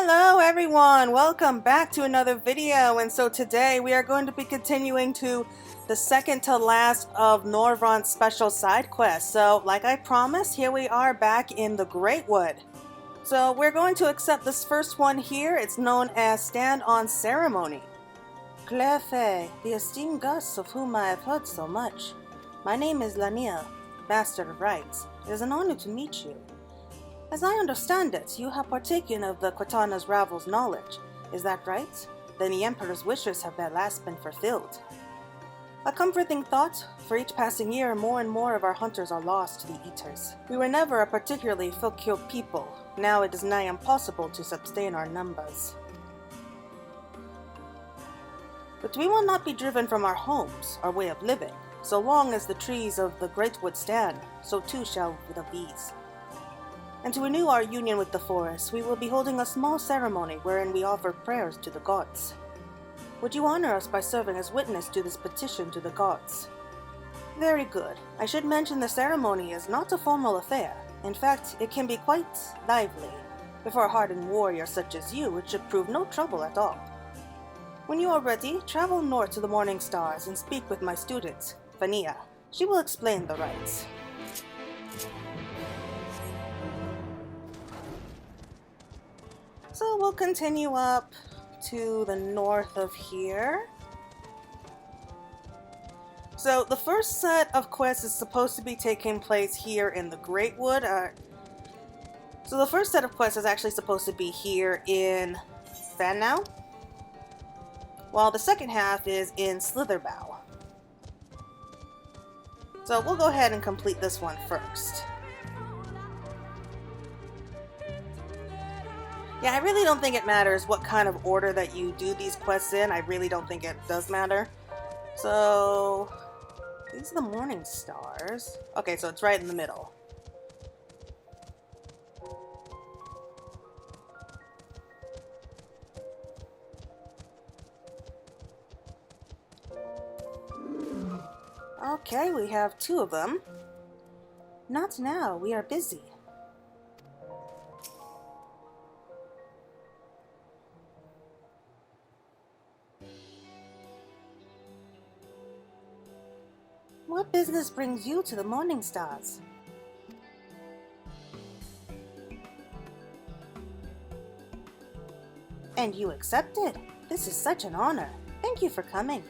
Hello everyone, welcome back to another video. And so today we are going to be continuing to the second to last of Norvron's special side quest. So like I promised, here we are back in the Greatwood. So we're going to accept this first one here. It's known as Stand on Ceremony. Clefe, the esteemed guests of whom I have heard so much. My name is Laniel, Bastard of Rights. It is an honor to meet you. As I understand it, you have partaken of the Cortana's Ravel's knowledge. Is that right? Then the Emperor's wishes have at last been fulfilled. A comforting thought, for each passing year more and more of our hunters are lost to the Eaters. We were never a particularly folk-killed people. Now it is nigh impossible to sustain our numbers. But we will not be driven from our homes, our way of living. So long as the trees of the Greatwood stand, so too shall the bees. And to renew our union with the forest, we will be holding a small ceremony wherein we offer prayers to the gods. Would you honor us by serving as witness to this petition to the gods? Very good. I should mention the ceremony is not a formal affair. In fact, it can be quite lively. For a hardened warrior such as you, it should prove no trouble at all. When you are ready, travel north to the Morning Stars and speak with my student, Vania. She will explain the rites. So we'll continue up to the north of here. So the first set of quests is supposed to be taking place here in the Greatwood. So the first set of quests is actually supposed to be here in Fannau, while the second half is in Slitherbow. So we'll go ahead and complete this one first. Yeah, I really don't think it matters what kind of order that you do these quests in. I really don't think it does matter. So, these are the Morning Stars. Okay, so it's right in the middle. Okay, we have two of them. Not now, we are busy. What business brings you to the Morning Stars? And you accepted? This is such an honor. Thank you for coming.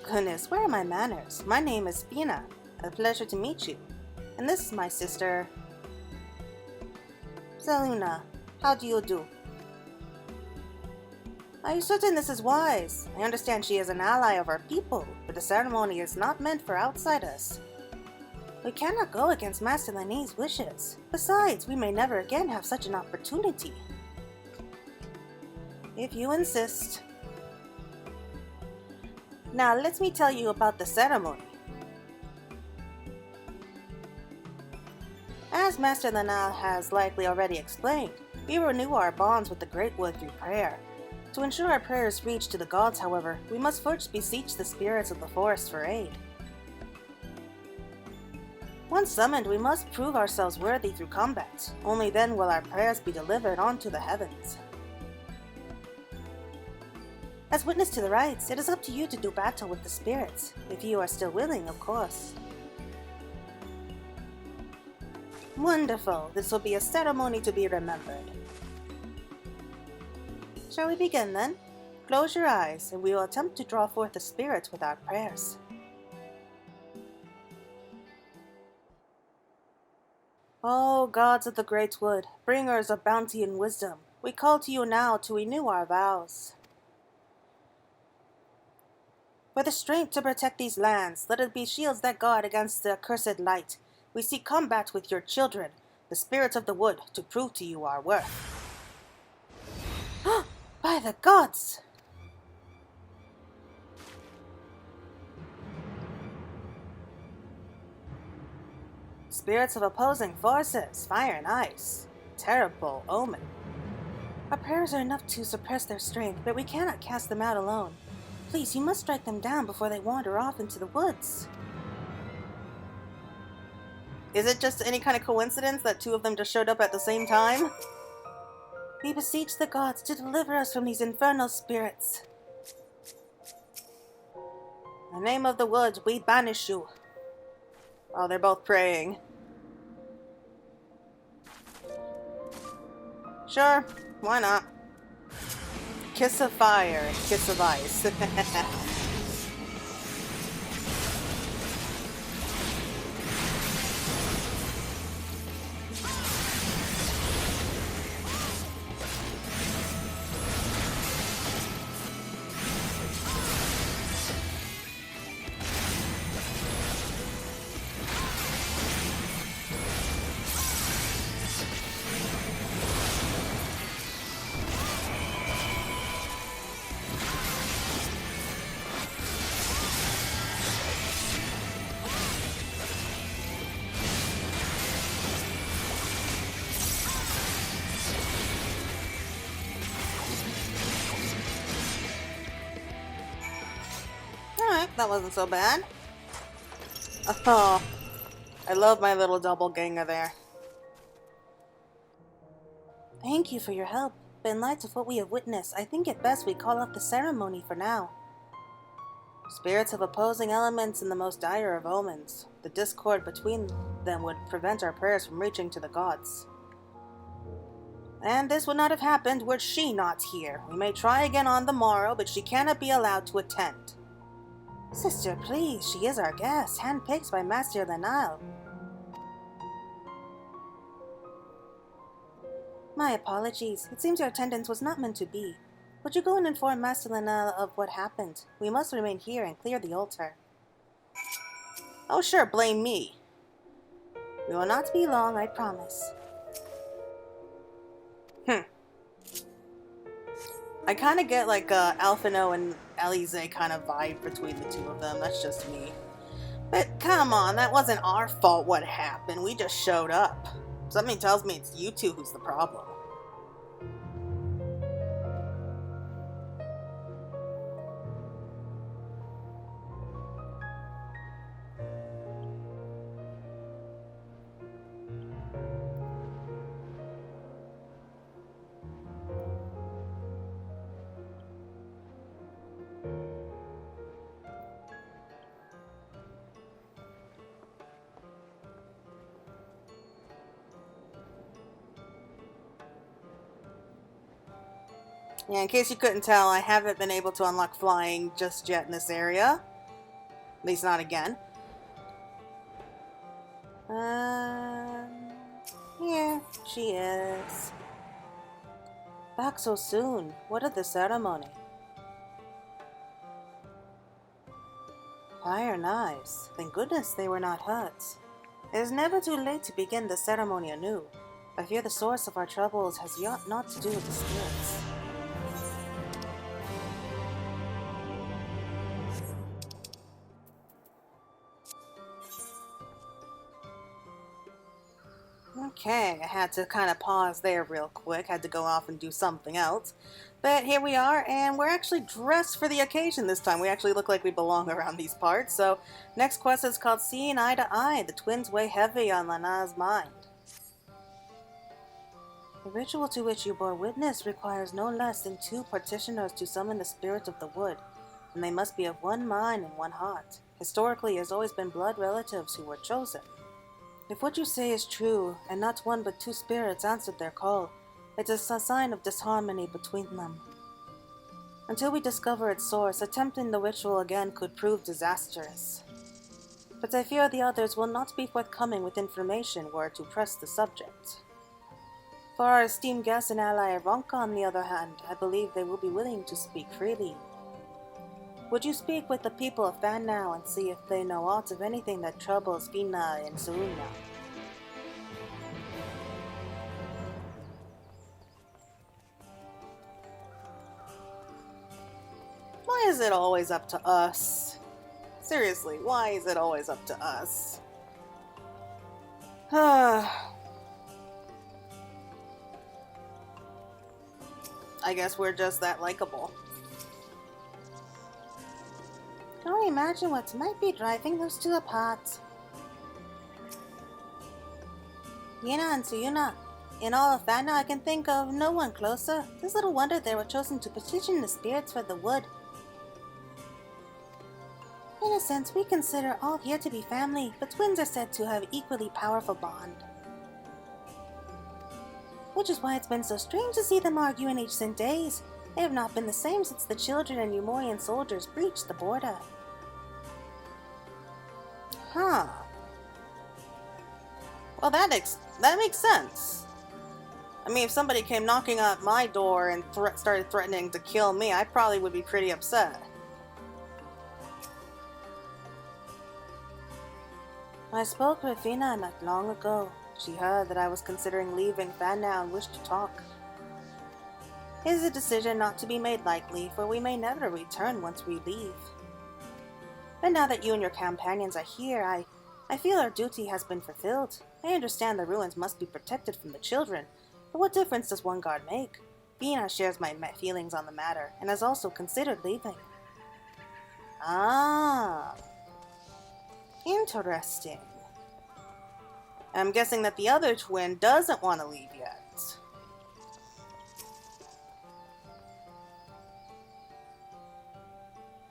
Goodness, where are my manners? My name is Spina. A pleasure to meet you. And this is my sister, Zeluna. How do you do? Are you certain this is wise? I understand she is an ally of our people, but the ceremony is not meant for outsiders. We cannot go against Master Lani's wishes. Besides, we may never again have such an opportunity. If you insist. Now let me tell you about the ceremony. As Master Lana has likely already explained, we renew our bonds with the Greatwood through prayer. To ensure our prayers reach to the gods, however, we must first beseech the spirits of the forest for aid. Once summoned, we must prove ourselves worthy through combat. Only then will our prayers be delivered onto the heavens. As witness to the rites, it is up to you to do battle with the spirits, if you are still willing, of course. Wonderful! This will be a ceremony to be remembered. Shall we begin then? Close your eyes, and we will attempt to draw forth the spirits with our prayers. O gods of the Greatwood, bringers of bounty and wisdom, we call to you now to renew our vows. For the strength to protect these lands, let it be shields that guard against the accursed light. We seek combat with your children, the spirits of the wood, to prove to you our worth. By the gods! Spirits of opposing forces, fire and ice. Terrible omen. Our prayers are enough to suppress their strength, but we cannot cast them out alone. Please, you must strike them down before they wander off into the woods. Is it just any kind of coincidence that two of them just showed up at the same time? We beseech the gods to deliver us from these infernal spirits. In the name of the woods, we banish you. Oh, they're both praying. Sure, why not? Kiss of fire, kiss of ice. Alright, that wasn't so bad. Oh, I love my little doppelganger there. Thank you for your help, but in light of what we have witnessed, I think it best we call off the ceremony for now. Spirits of opposing elements in the most dire of omens. The discord between them would prevent our prayers from reaching to the gods. And this would not have happened were she not here. We may try again on the morrow, but she cannot be allowed to attend. Sister, please, she is our guest, handpicked by Master Lenal. My apologies. It seems your attendance was not meant to be. Would you go and inform Master Lenal of what happened? We must remain here and clear the altar. Oh sure, blame me. We will not be long, I promise. I kind of get like Alphino and Alize kind of vibe between the two of them. That's just me. But come on, that wasn't our fault what happened. We just showed up. Something tells me it's you two who's the problem. Yeah, in case you couldn't tell, I haven't been able to unlock flying just yet in this area. At least not again. Here she is. Back so soon. What of the ceremony? Fire knives. Thank goodness they were not hurt. It is never too late to begin the ceremony anew. I fear the source of our troubles has not to do with the spirits. Okay, I had to kind of pause there real quick, had to go off and do something else. But here we are, and we're actually dressed for the occasion this time. We actually look like we belong around these parts. So, next quest is called Seeing Eye to Eye. The twins weigh heavy on Lana's mind. The ritual to which you bore witness requires no less than 2 practitioners to summon the spirit of the wood, and they must be of one mind and one heart. Historically, it has always been blood relatives who were chosen. If what you say is true, and not 1 but 2 spirits answered their call, it is a sign of disharmony between them. Until we discover its source, attempting the ritual again could prove disastrous. But I fear the others will not be forthcoming with information were to press the subject. For our esteemed guest and ally Ranka, on the other hand, I believe they will be willing to speak freely. Would you speak with the people of Fan now and see if they know aught of anything that troubles Fina and Saruna? Why is it always up to us? Seriously, why is it always up to us? I guess we're just that likable. Can only imagine what might be driving those two apart. Yuna and Tsuyuna, In all of that, now I can think of no one closer. It's little wonder they were chosen to petition the spirits for the wood. In a sense, we consider all here to be family, but twins are said to have equally powerful bond. Which is why it's been so strange to see them argue in ancient days. They have not been the same since the children and Umorian soldiers breached the border. Huh. Well, that makes sense. I mean, if somebody came knocking at my door and started threatening to kill me, I probably would be pretty upset. I spoke with Vina not long ago. She heard that I was considering leaving Fannow and wished to talk. It is a decision not to be made lightly, for we may never return once we leave. But now that you and your companions are here, I feel our duty has been fulfilled. I understand the ruins must be protected from the children, but what difference does one guard make? Vina shares my feelings on the matter, and has also considered leaving. Ah. Interesting. I'm guessing that the other twin doesn't want to leave yet.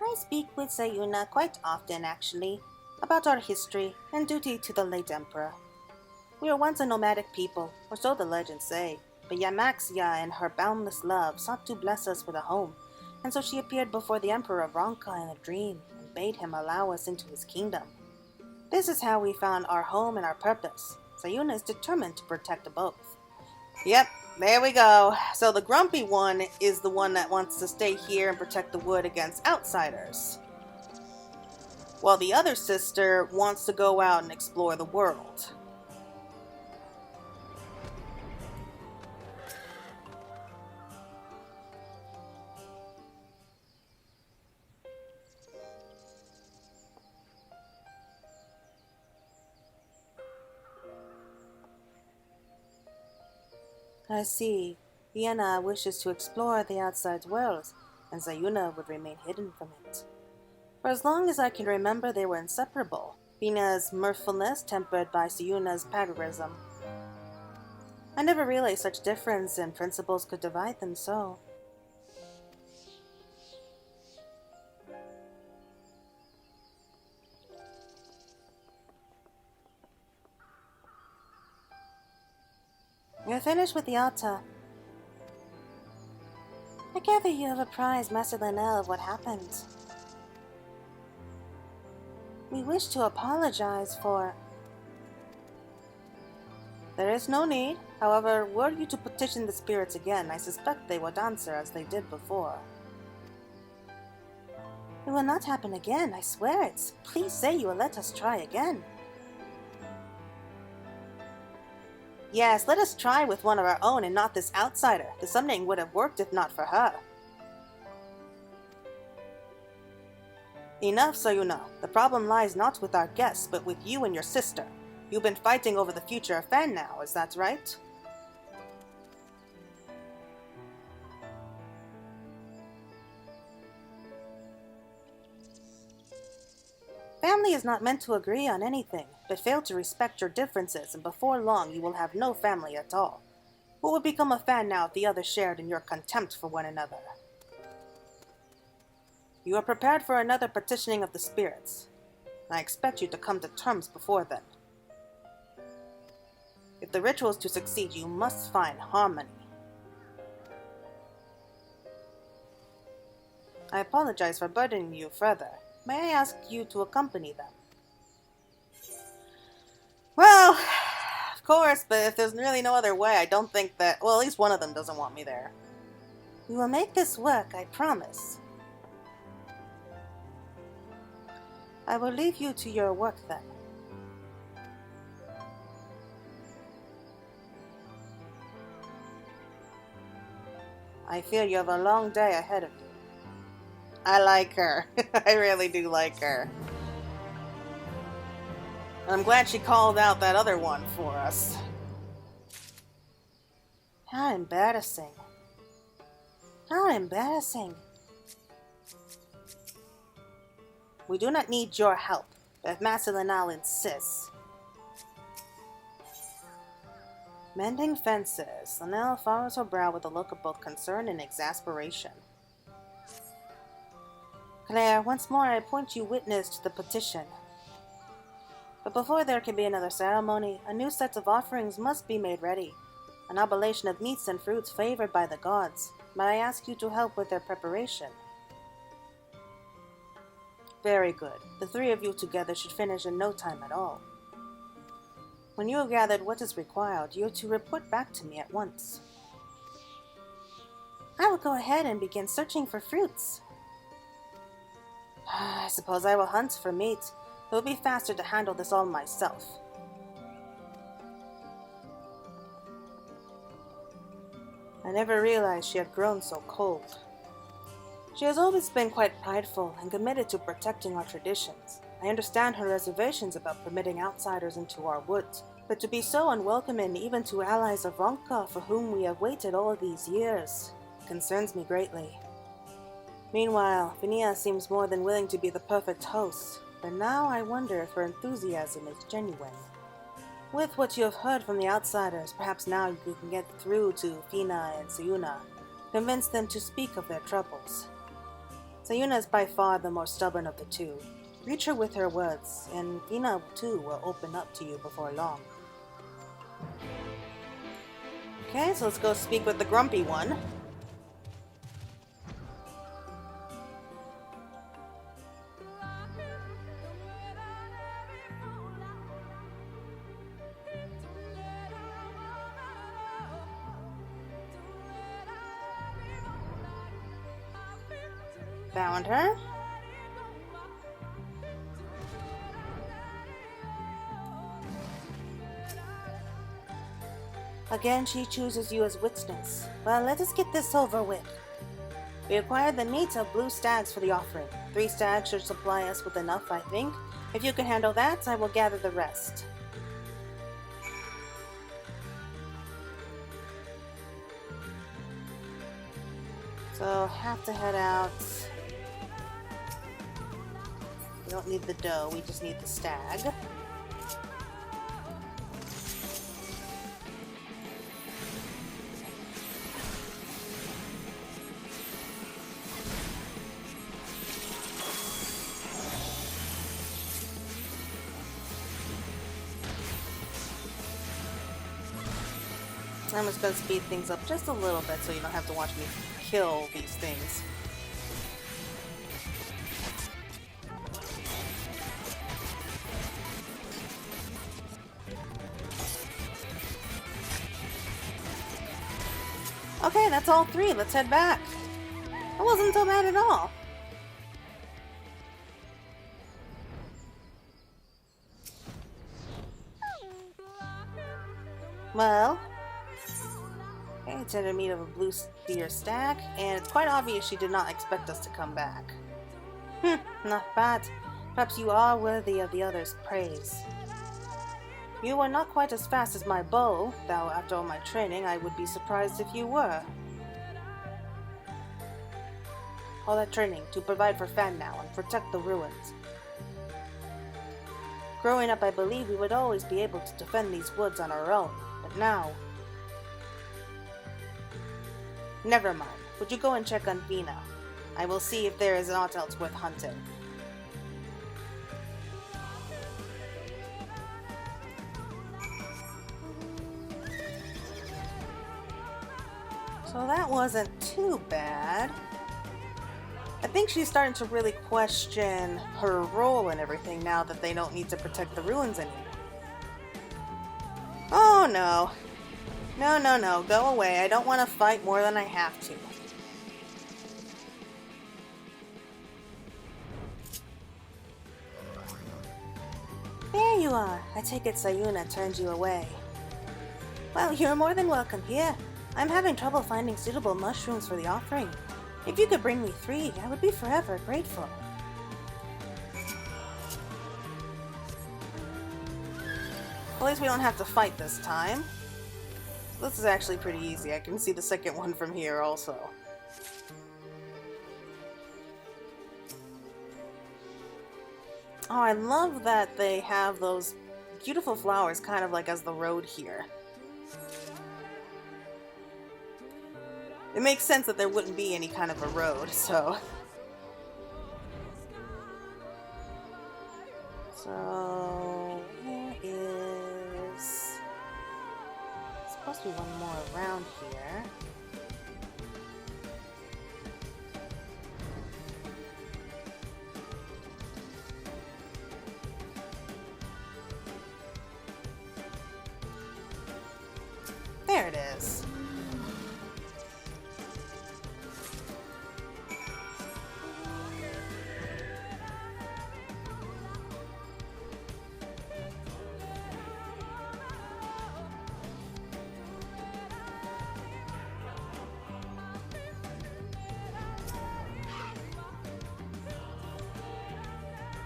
I speak with Sayuna quite often, actually, about our history and duty to the late Emperor. We were once a nomadic people, or so the legends say, but Yamaxia and her boundless love sought to bless us with a home, and so she appeared before the Emperor Ranka in a dream and bade him allow us into his kingdom. This is how we found our home and our purpose. Sayuna is determined to protect both. Yep, there we go. So the grumpy one is the one that wants to stay here and protect the wood against outsiders, while the other sister wants to go out and explore the world. I see. Vienna wishes to explore the outside world, and Sayuna would remain hidden from it. For as long as I can remember, they were inseparable, Vienna's mirthfulness tempered by Sayuna's paganism. I never realized such difference in principles could divide them so. You're finished with the altar. I gather you have apprised Master Linnell of what happened. We wish to apologize for... There is no need. However, were you to petition the spirits again, I suspect they would answer as they did before. It will not happen again, I swear it. Please say you will let us try again. Yes, let us try with one of our own and not this outsider. The summoning would have worked if not for her. Enough, Sayuna. The problem lies not with our guests, but with you and your sister. You've been fighting over the future of Fannow, is that right? Family is not meant to agree on anything, but fail to respect your differences, and before long you will have no family at all. What would become of Fannow if the others shared in your contempt for one another? You are prepared for another petitioning of the spirits. I expect you to come to terms before then. If the ritual is to succeed, you must find harmony. I apologize for burdening you further. May I ask you to accompany them? Well, of course, but if there's really no other way, I don't think that... Well, at least one of them doesn't want me there. We will make this work, I promise. I will leave you to your work then. I fear you have a long day ahead of you. I like her. I really do like her. And I'm glad she called out that other one for us. How embarrassing. How embarrassing. We do not need your help, but if Master Linnell insists... Mending Fences. Linnell furrows her brow with a look of both concern and exasperation. Claire, once more I appoint you witness to the petition. But before there can be another ceremony, a new set of offerings must be made ready. An oblation of meats and fruits favored by the gods. May I ask you to help with their preparation? Very good. The three of you together should finish in no time at all. When you have gathered what is required, you are to report back to me at once. I will go ahead and begin searching for fruits. I suppose I will hunt for meat. It will be faster to handle this all myself. I never realized she had grown so cold. She has always been quite prideful and committed to protecting our traditions. I understand her reservations about permitting outsiders into our woods, but to be so unwelcoming even to allies of Ranka for whom we have waited all these years concerns me greatly. Meanwhile, Vinia seems more than willing to be the perfect host, but now I wonder if her enthusiasm is genuine. With what you have heard from the outsiders, perhaps now you can get through to Fina and Sayuna, convince them to speak of their troubles. Sayuna is by far the more stubborn of the two. Reach her with her words, and Fina too will open up to you before long. Okay, so let's go speak with the grumpy one. Found her. Again, she chooses you as witness. Well, let us get this over with. We acquired the meat of blue stags for the offering. 3 stags should supply us with enough, I think. If you can handle that, I will gather the rest. So, have to head out. We don't need the doe, we just need the stag. I'm just going to speed things up just a little bit so you don't have to watch me kill these things. Okay, that's all 3. Let's head back. That wasn't so bad at all. Well, okay, tender meat of a blue deer stag, and it's quite obvious she did not expect us to come back. Not bad. Perhaps you are worthy of the others' praise. You are not quite as fast as my bow, though after all my training I would be surprised if you were. All that training to provide for Fan now and protect the ruins. Growing up, I believed we would always be able to defend these woods on our own, but now... Never mind. Would you go and check on Vina? I will see if there is aught else worth hunting. So that wasn't too bad. I think she's starting to really question her role and everything now that they don't need to protect the ruins anymore. Oh no. No, go away. I don't want to fight more than I have to. There you are. I take it Sayuna turned you away. Well, you're more than welcome here. I'm having trouble finding suitable mushrooms for the offering. If you could bring me 3, I would be forever grateful. At least we don't have to fight this time. This is actually pretty easy. I can see the second one from here also. Oh, I love that they have those beautiful flowers kind of like as the road here. it makes sense that there wouldn't be any kind of a road, so... So... There is... supposed to be one more around here. There it is.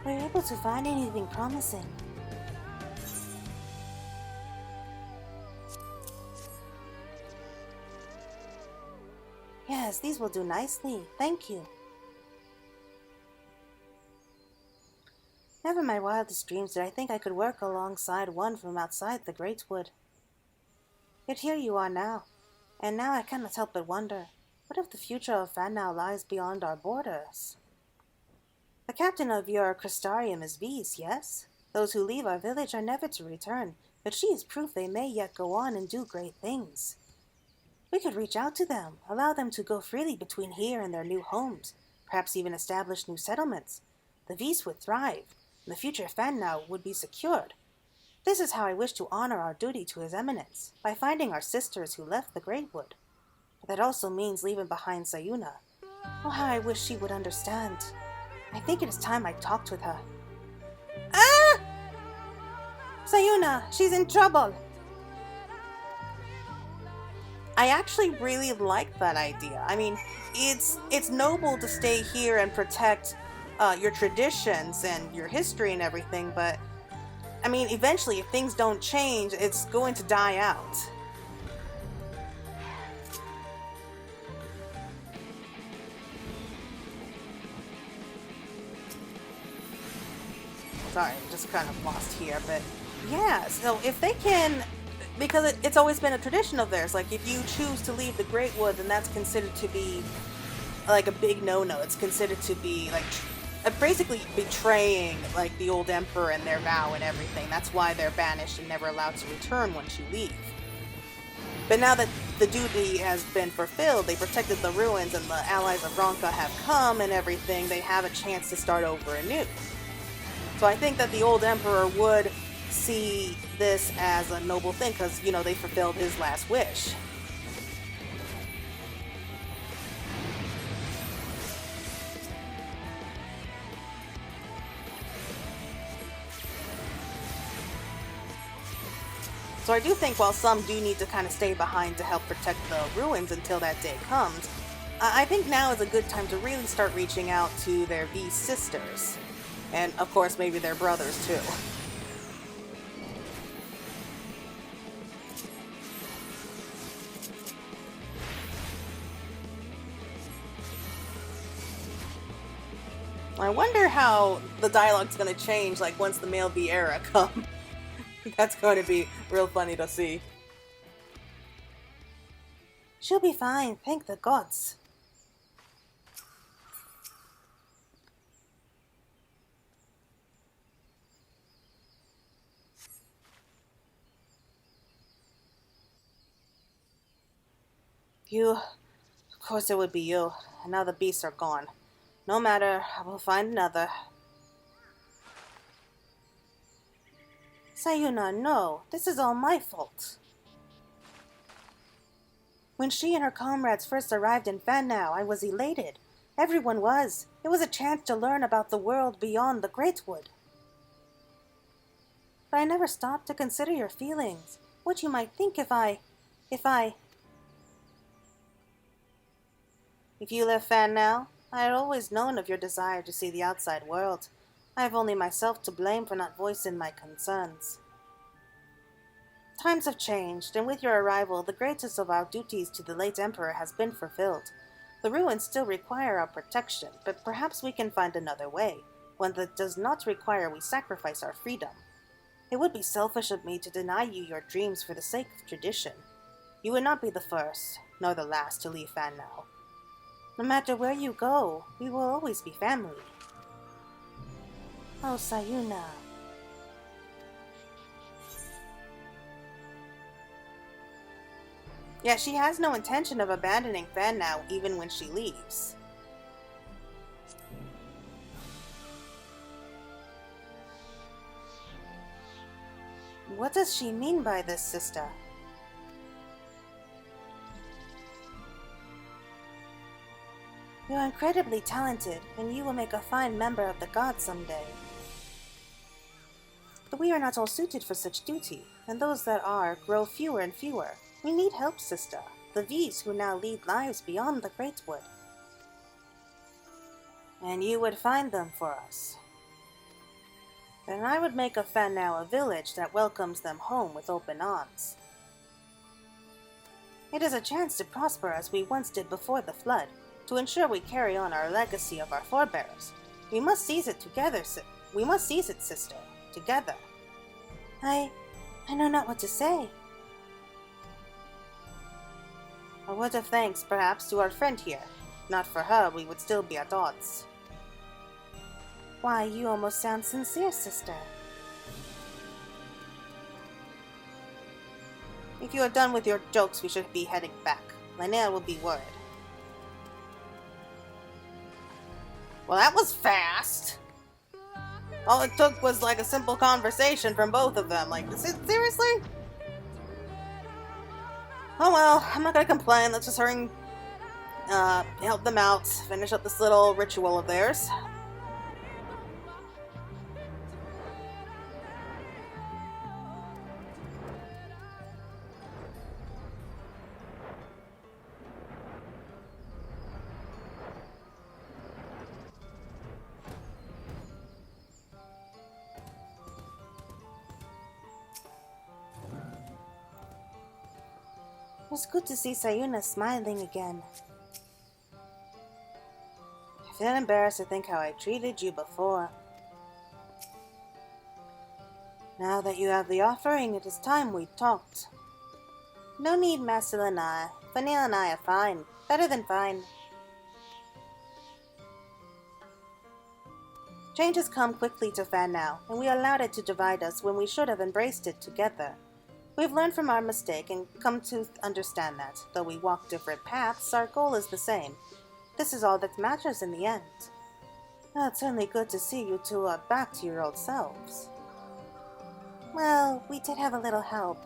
Were you able to find anything promising? Yes, these will do nicely. Thank you. Never in my wildest dreams did I think I could work alongside one from outside the Greatwood. Yet here you are now, and now I cannot help but wonder, what if the future of Fannow lies beyond our borders? The captain of your Crystarium is Vise, yes? Those who leave our village are never to return, but she is proof they may yet go on and do great things. We could reach out to them, allow them to go freely between here and their new homes, perhaps even establish new settlements. The Vise would thrive, and the future Fannow would be secured. This is how I wish to honor our duty to His Eminence, by finding our sisters who left the Greatwood. But that also means leaving behind Sayuna. Oh, how I wish she would understand. I think it is time I talked with her. Ah! Sayuna, she's in trouble! I actually really like that idea. I mean, it's noble to stay here and protect your traditions and your history and everything, but I mean, eventually, if things don't change, it's going to die out. Sorry, I'm just kind of lost here, but yeah, so if they can, because it's always been a tradition of theirs, like if you choose to leave the Greatwood, then that's considered to be like a big no-no. It's considered to be like basically betraying like the old emperor and their vow and everything. That's why they're banished and never allowed to return once you leave. But now that the duty has been fulfilled, they protected the ruins and the allies of Ranka have come and everything, they have a chance to start over anew. So I think that the old emperor would see this as a noble thing because, you know, they fulfilled his last wish. So I do think while some do need to kind of stay behind to help protect the ruins until that day comes, I think now is a good time to really start reaching out to their Vise sisters. And of course maybe their brothers too. I wonder how the dialogue's going to change like once the male V era comes. That's going to be real funny to see. She'll be fine, thank the gods. You, of course it would be you, and now the beasts are gone. No matter, I will find another. Sayuna, no, this is all my fault. When she and her comrades first arrived in Fannow, I was elated. Everyone was. It was a chance to learn about the world beyond the Greatwood. But I never stopped to consider your feelings. What you might think if you left Fannow, I had always known of your desire to see the outside world. I have only myself to blame for not voicing my concerns. Times have changed, and with your arrival, the greatest of our duties to the late Emperor has been fulfilled. The ruins still require our protection, but perhaps we can find another way, one that does not require we sacrifice our freedom. It would be selfish of me to deny you your dreams for the sake of tradition. You would not be the first, nor the last to leave Fannel. No matter where you go, we will always be family. Oh, Sayuna. Yeah, she has no intention of abandoning Fannel even when she leaves. What does she mean by this, sister? You are incredibly talented, and you will make a fine member of the gods someday. But we are not all suited for such duty, and those that are grow fewer and fewer. We need help, sister. The V's who now lead lives beyond the Greatwood. And you would find them for us. Then I would make of Fannel a village that welcomes them home with open arms. It is a chance to prosper as we once did before the flood, to ensure we carry on our legacy of our forebears. We must seize it together, sister. Together. I know not what to say. A word of thanks, perhaps, to our friend here. Not for her, we would still be at odds. Why, you almost sound sincere, sister. If you are done with your jokes, we should be heading back. Linnea will be worried. Well, that was fast. All it took was like a simple conversation from both of them. Like, seriously? Oh well, I'm not gonna complain. Let's just hurry and help them out. Finish up this little ritual of theirs. It was good to see Sayuna smiling again. I feel embarrassed to think how I treated you before. Now that you have the offering, it is time we talked. No need, Master Lanai. Vanille and I are fine. Better than fine. Change has come quickly to Fannel, and we allowed it to divide us when we should have embraced it together. We've learned from our mistake and come to understand that, though we walk different paths, our goal is the same. This is all that matters in the end. Well, it's certainly good to see you two are back to your old selves. Well, we did have a little help.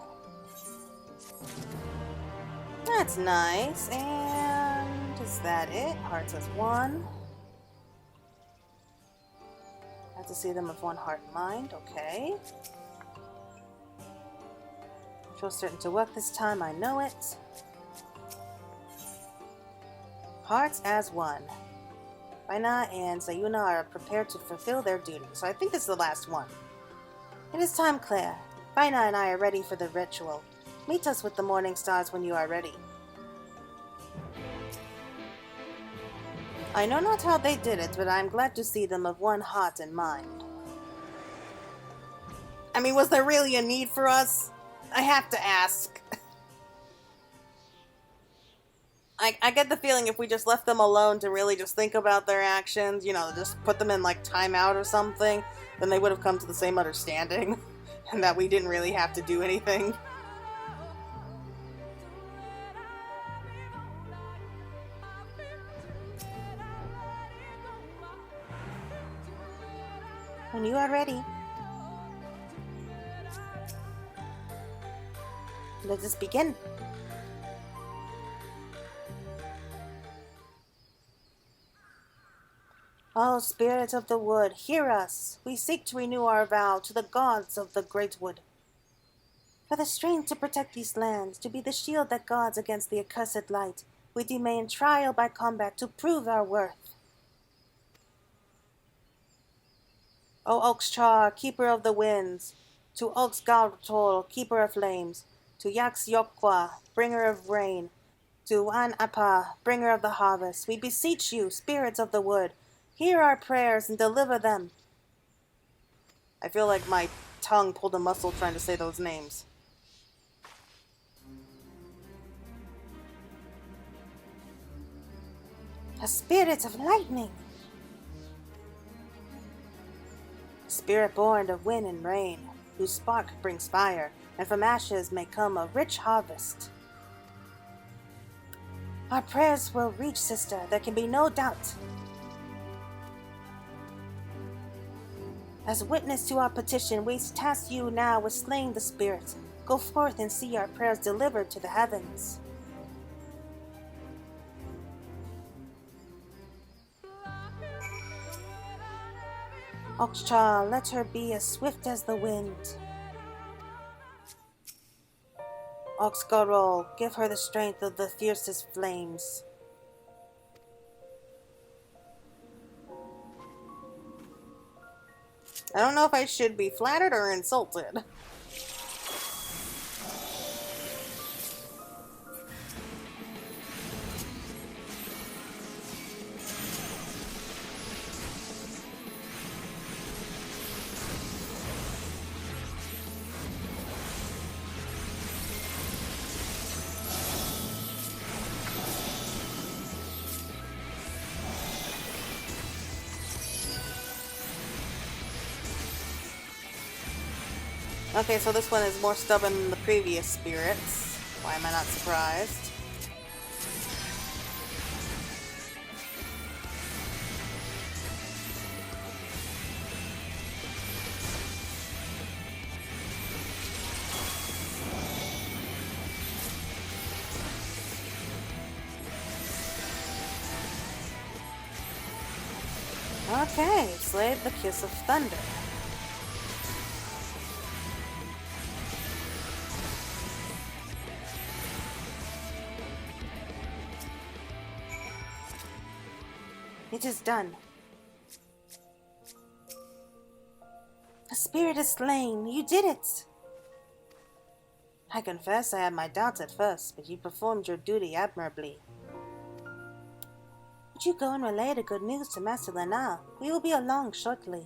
That's nice, and is that it? Hearts as one. Have to see them with one heart and mind, okay. Feel certain to work this time, I know it. Hearts as one. Raina and Sayuna are prepared to fulfill their duty, so I think this is the last one. It is time, Claire. Raina and I are ready for the ritual. Meet us with the morning stars when you are ready. I know not how they did it, but I am glad to see them of one heart and mind. I mean, was there really a need for us? I have to ask. I get the feeling if we just left them alone to really just think about their actions, you know, just put them in like timeout or something, then they would have come to the same understanding and that we didn't really have to do anything. When you are ready. Let us begin. O Spirit of the Wood, hear us. We seek to renew our vow to the gods of the Greatwood. For the strength to protect these lands, to be the shield that guards against the accursed light, we demand trial by combat to prove our worth. O Oakschar, keeper of the winds, to Oaksgaltol, keeper of flames, to Yaxyokwa, bringer of rain, to Anapa, bringer of the harvest, we beseech you, spirits of the wood, hear our prayers and deliver them. I feel like my tongue pulled a muscle trying to say those names. A spirit of lightning! A spirit born of wind and rain, whose spark brings fire, and from ashes may come a rich harvest. Our prayers will reach, sister, there can be no doubt. As witness to our petition, we task you now with slaying the spirit. Go forth and see our prayers delivered to the heavens. Oxcha, let her be as swift as the wind. Oxgarol, give her the strength of the fiercest flames. I don't know if I should be flattered or insulted. Okay, so this one is more stubborn than the previous spirits. Why am I not surprised? Okay, slayed the Kiss of Thunder. It is done. The spirit is slain. You did it. I confess I had my doubts at first, but you performed your duty admirably. Would you go and relay the good news to Master Lena? We will be along shortly.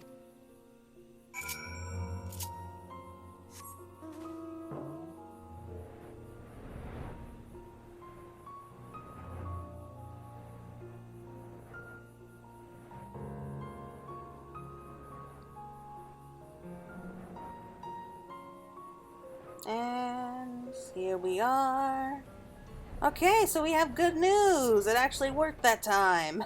And here we are. Okay, so we have good news. It actually worked that time.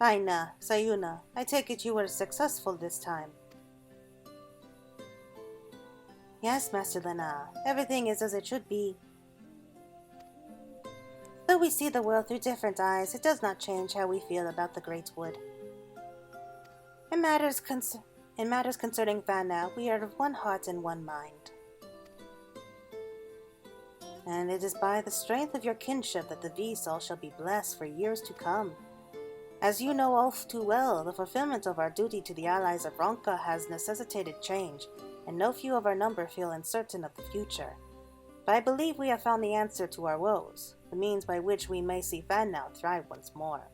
Aina, Sayuna, I take it you were successful this time. Yes, Master Lena, everything is as it should be. Though we see the world through different eyes, it does not change how we feel about the Greatwood. In matters concerning Vanna, we are of one heart and one mind. And it is by the strength of your kinship that the V-Soul shall be blessed for years to come. As you know all too well, the fulfillment of our duty to the allies of Ranka has necessitated change, and no few of our number feel uncertain of the future. But I believe we have found the answer to our woes, the means by which we may see Vanna thrive once more.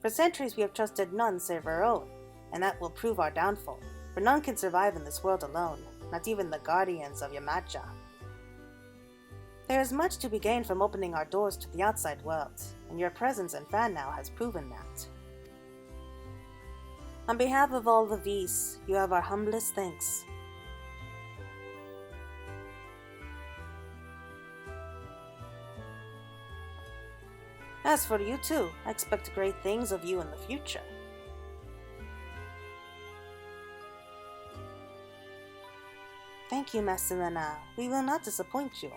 For centuries we have trusted none save our own, and that will prove our downfall, for none can survive in this world alone, not even the guardians of Yamaja. There is much to be gained from opening our doors to the outside world, and your presence in Vanna has proven that. On behalf of all the V's, you have our humblest thanks. As for you too, I expect great things of you in the future. Thank you, Master Lena. We will not disappoint you.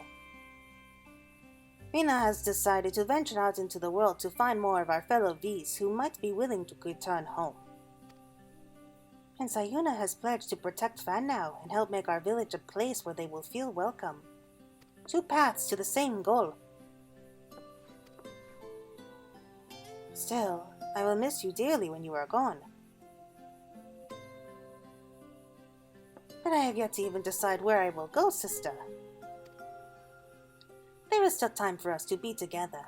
Mina has decided to venture out into the world to find more of our fellow V's who might be willing to return home. And Sayuna has pledged to protect Fannau and help make our village a place where they will feel welcome. Two paths to the same goal. Still, I will miss you dearly when you are gone. But I have yet to even decide where I will go, sister. There is still time for us to be together.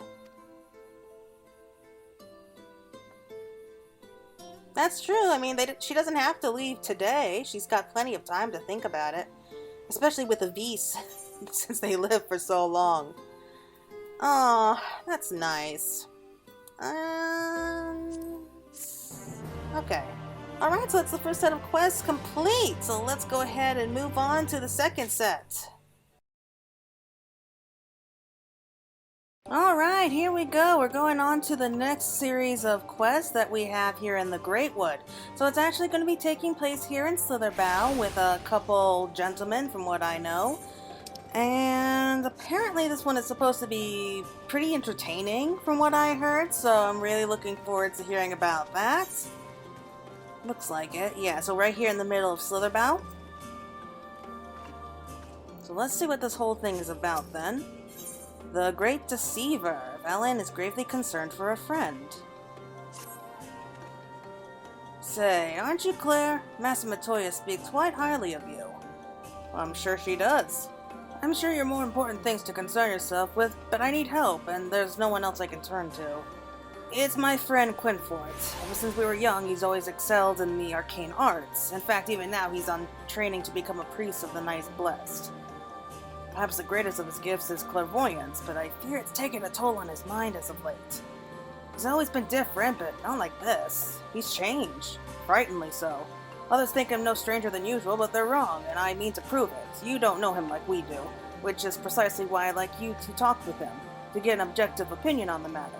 That's true. I mean, she doesn't have to leave today. She's got plenty of time to think about it. Especially with the V's, since they lived for so long. Oh, that's nice. Okay. Alright, so that's the first set of quests complete. So let's go ahead and move on to the second set. Alright, here we go. We're going on to the next series of quests that we have here in the Greatwood. So it's actually going to be taking place here in Slitherbow with a couple gentlemen, from what I know. And apparently this one is supposed to be pretty entertaining, from what I heard, so I'm really looking forward to hearing about that. Looks like it. Yeah, so right here in the middle of Slitherbow. So let's see what this whole thing is about then. The Great Deceiver. Valen is gravely concerned for a friend. Say, aren't you Claire? Master Matoya speaks quite highly of you. I'm sure she does. I'm sure you're more important things to concern yourself with, but I need help, and there's no one else I can turn to. It's my friend Quinfort. Ever since we were young, he's always excelled in the arcane arts. In fact, even now he's on training to become a priest of the Nice Blessed. Perhaps the greatest of his gifts is clairvoyance, but I fear it's taken a toll on his mind as of late. He's always been different, but not like this. He's changed. Frighteningly so. Others think him no stranger than usual, but they're wrong, and I mean to prove it. You don't know him like we do, which is precisely why I'd like you to talk with him, to get an objective opinion on the matter.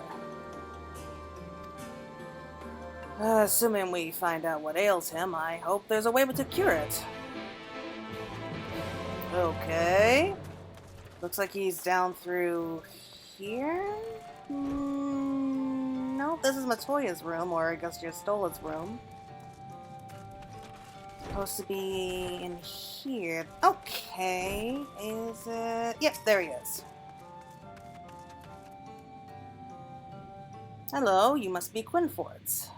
Assuming we find out what ails him, I hope there's a way to cure it. Okay. Looks like he's down through here? No, this is Matoya's room, or I guess Justola's room. Supposed to be in here. Okay, is it? Yep, there he is. Hello, you must be Quinfort's.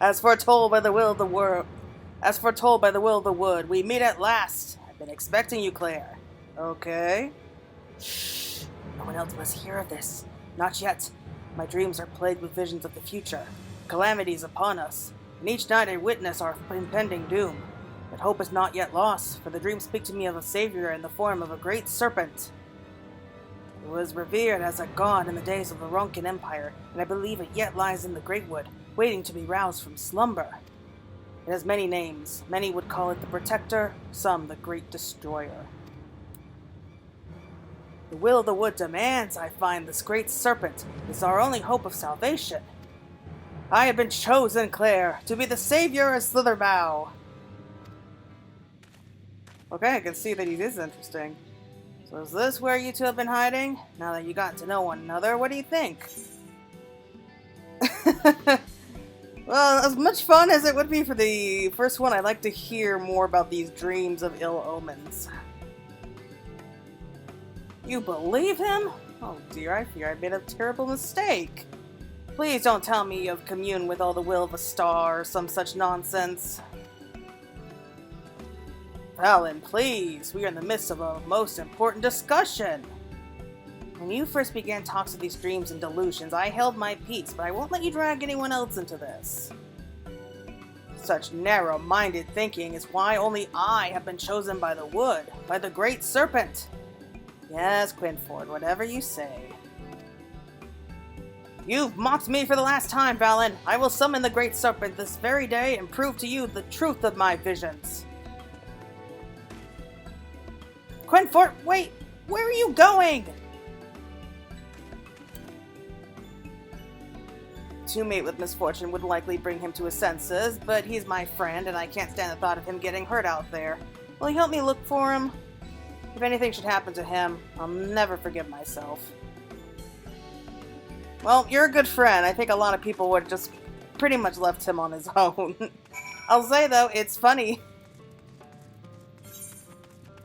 As foretold by the will of the wood, we meet at last. I've been expecting you, Claire. Okay. Shh. No one else must hear of this. Not yet. My dreams are plagued with visions of the future. Calamities upon us, and each night I witness our impending doom. But hope is not yet lost, for the dreams speak to me of a savior in the form of a great serpent. It was revered as a god in the days of the Rankan Empire, and I believe it yet lies in the Greatwood, waiting to be roused from slumber. It has many names. Many would call it the Protector, some the Great Destroyer. The will of the wood demands I find this Great Serpent. It's our only hope of salvation. I have been chosen, Claire, to be the savior of Slitherbow. Okay, I can see that he is interesting. So is this where you two have been hiding? Now that you got to know one another, what do you think? Well, as much fun as it would be for the first one, I'd like to hear more about these dreams of ill omens. You believe him? Oh dear, I fear I made a terrible mistake. Please don't tell me you have communed with all the will of a star or some such nonsense. Valen, please, we are in the midst of a most important discussion. When you first began talks of these dreams and delusions, I held my peace, but I won't let you drag anyone else into this. Such narrow-minded thinking is why only I have been chosen by the wood, by the Great Serpent. Yes, Quinfort, whatever you say. You've mocked me for the last time, Valen. I will summon the Great Serpent this very day and prove to you the truth of my visions. Quinfort, wait! Where are you going? To mate with misfortune would likely bring him to his senses, but he's my friend and I can't stand the thought of him getting hurt out there. Will you help me look for him? If anything should happen to him, I'll never forgive myself. Well, you're a good friend. I think a lot of people would have just pretty much left him on his own. I'll say, though, it's funny.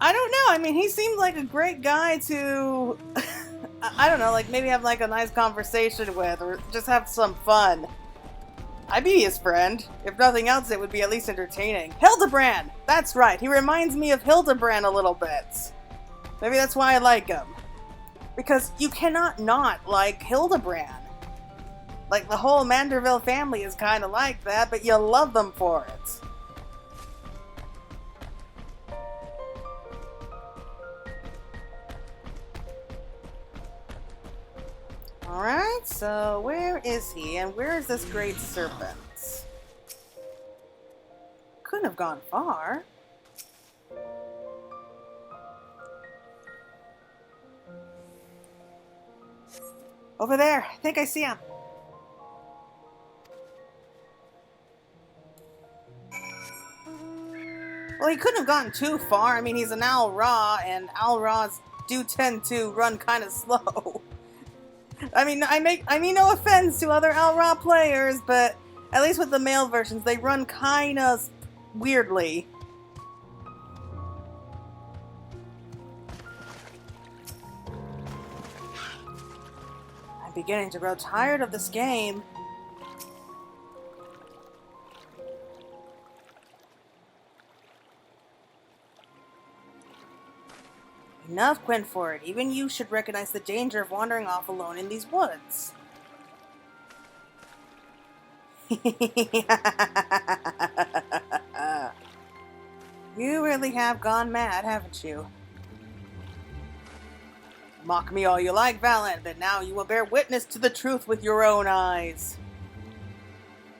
I don't know. I mean, he seemed like a great guy to... I don't know, like maybe have like a nice conversation with, or just have some fun. I'd be his friend. If nothing else, it would be at least entertaining. Hildebrand! That's right, he reminds me of Hildebrand a little bit. Maybe that's why I like him. Because you cannot not like Hildebrand. Like, the whole Manderville family is kind of like that, but you love them for it. Alright, so where is he, and where is this Great Serpent? Couldn't have gone far. Over there, I think I see him. Well, he couldn't have gotten too far. I mean, he's an Al Ra, and Al Ras do tend to run kind of slow. I mean, I mean no offense to other Al Ra players, but at least with the male versions, they run kind of weirdly. I'm beginning to grow tired of this game. Enough, Quinford. Even you should recognize the danger of wandering off alone in these woods. You really have gone mad, haven't you? Mock me all you like, Valen, but now you will bear witness to the truth with your own eyes.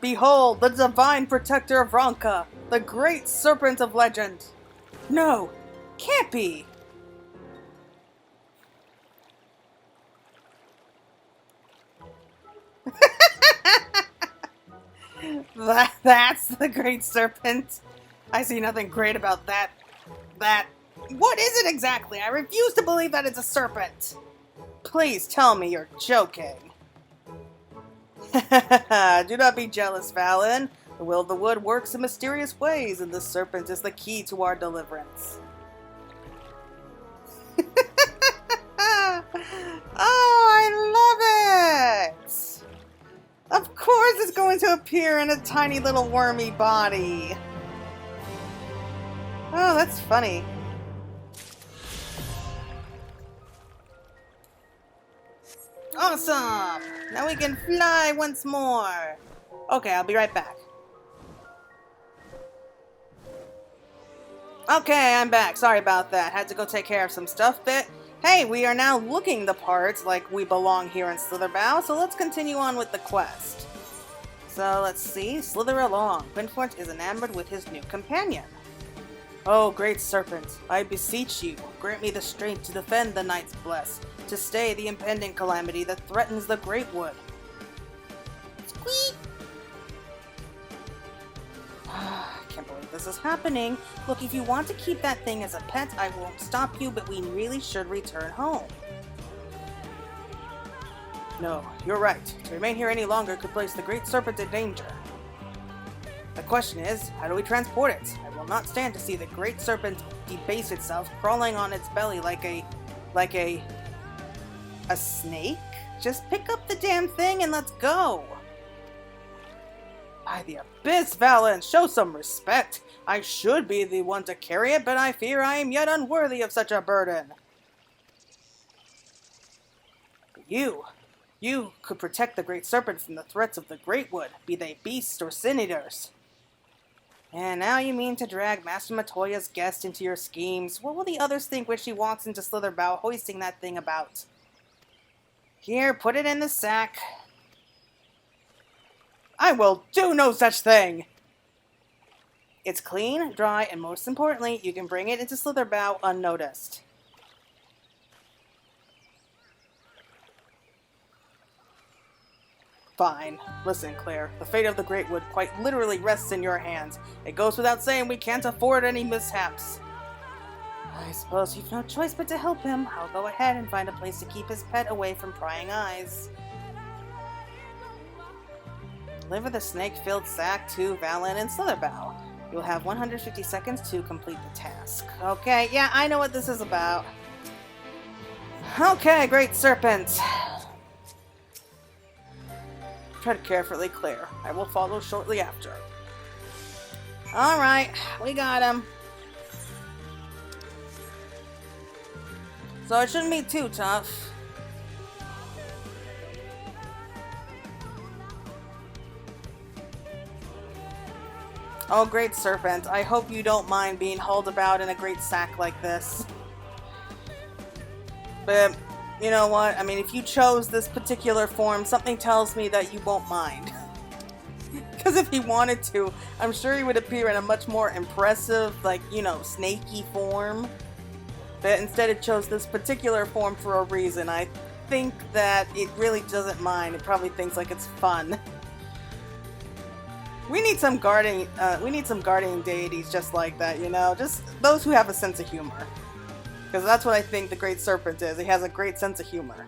Behold, the divine protector of Ranka, the Great Serpent of legend. No, can't be. That's the Great Serpent. I see nothing great about that. What is it exactly? I refuse to believe that it's a serpent. Please tell me you're joking. Do not be jealous, Valen. The will of the wood works in mysterious ways, and the serpent is the key to our deliverance. Oh, I love it! Of course it's going to appear in a tiny little wormy body. Oh, that's funny. Awesome! Now we can fly once more. Okay, I'll be right back. Okay, I'm back. Sorry about that. Had to go take care of some stuff, but hey, we are now looking the part like we belong here in Slitherbow, so let's continue on with the quest. So let's see. Slither along. Quinfort is enamored with his new companion. Oh, Great Serpent, I beseech you, grant me the strength to defend the Knight's Bless, to stay the impending calamity that threatens the Greatwood. Squeak! I can't believe this is happening. Look, if you want to keep that thing as a pet, I won't stop you, but we really should return home. No, you're right. To remain here any longer could place the Great Serpent in danger. The question is, how do we transport it? I will not stand to see the Great Serpent debase itself, crawling on its belly like a snake? Just pick up the damn thing and let's go! By the abyss, Valen, show some respect! I should be the one to carry it, but I fear I am yet unworthy of such a burden. You could protect the Great Serpent from the threats of the Greatwood, be they beasts or sin-eaters. And now you mean to drag Master Matoya's guest into your schemes? What will the others think when she walks into Slitherbow hoisting that thing about? Here, put it in the sack. I will do no such thing! It's clean, dry, and most importantly, you can bring it into Slitherbow unnoticed. Fine. Listen, Claire, the fate of the Greatwood quite literally rests in your hands. It goes without saying we can't afford any mishaps. I suppose you've no choice but to help him. I'll go ahead and find a place to keep his pet away from prying eyes. Deliver the snake-filled sack to Valen and Slitherbow. You'll have 150 seconds to complete the task. Okay, yeah, I know what this is about. Okay, Great Serpent. Tread carefully, Claire. I will follow shortly after. Alright, we got him. So it shouldn't be too tough. Oh, Great Serpent, I hope you don't mind being hauled about in a great sack like this. But, you know what? I mean, if you chose this particular form, something tells me that you won't mind. Because if he wanted to, I'm sure he would appear in a much more impressive, like, you know, snaky form. But instead it chose this particular form for a reason. I think that it really doesn't mind. It probably thinks like it's fun. We need some guardian deities just like that, you know? Just those who have a sense of humor. Because that's what I think the Great Serpent is. He has a great sense of humor.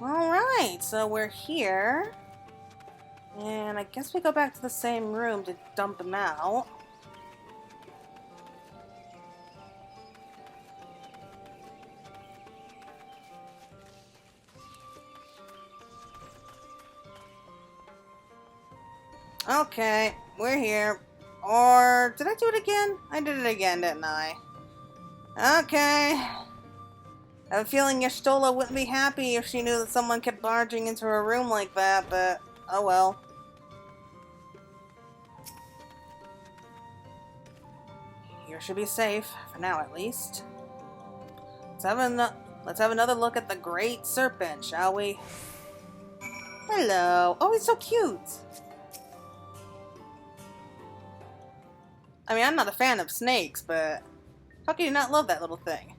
Alright, so we're here. And I guess we go back to the same room to dump him out. Okay, we're here. Or, did I do it again? I did it again, didn't I? Okay. I have a feeling Y'shtola wouldn't be happy if she knew that someone kept barging into her room like that, but oh well. Here should be safe, for now at least. Let's have another look at the Great Serpent, shall we? Hello. Oh, he's so cute. I mean, I'm not a fan of snakes, but how can you not love that little thing?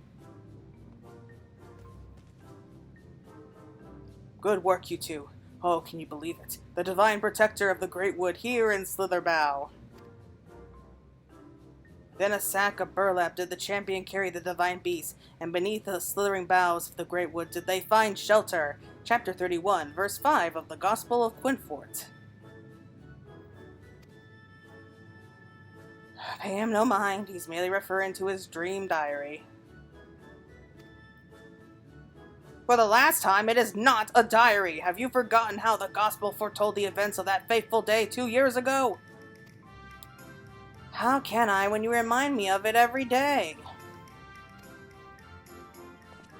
Good work, you two. Oh, can you believe it? The divine protector of the Greatwood here in Slitherbow. Then a sack of burlap did the champion carry the divine beast, and beneath the slithering boughs of the Greatwood did they find shelter. Chapter 31, verse 5 of the Gospel of Quinfort. Pay him no mind, he's merely referring to his dream diary. For the last time, it is not a diary! Have you forgotten how the Gospel foretold the events of that fateful day 2 years ago? How can I when you remind me of it every day?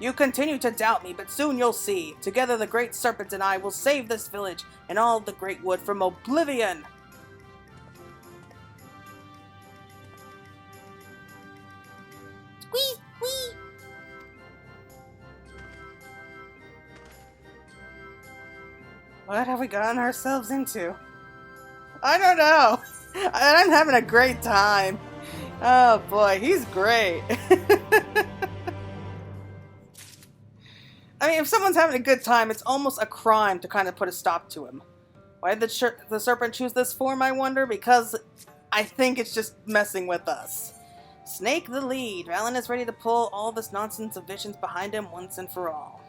You continue to doubt me, but soon you'll see. Together the Great Serpent and I will save this village and all the Greatwood from oblivion! Whee! Whee! What have we gotten ourselves into? I don't know. I'm having a great time. Oh boy, he's great. I mean, if someone's having a good time, it's almost a crime to kind of put a stop to him. Why did the serpent choose this form, I wonder? Because I think it's just messing with us. Snake the lead. Valen is ready to pull all this nonsense of visions behind him once and for all.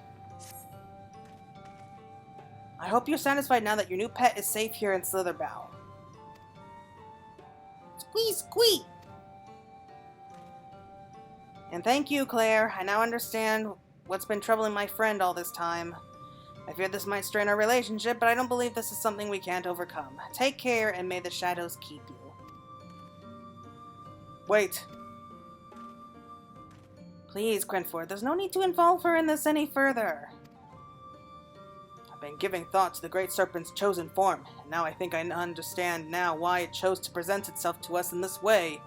I hope you're satisfied now that your new pet is safe here in Slitherbow. Squeeze, squeak! And thank you, Claire. I now understand what's been troubling my friend all this time. I fear this might strain our relationship, but I don't believe this is something we can't overcome. Take care, and may the shadows keep you. Wait. Please, Quinford, there's no need to involve her in this any further. I've been giving thought to the Great Serpent's chosen form, and now I think I understand now why it chose to present itself to us in this way.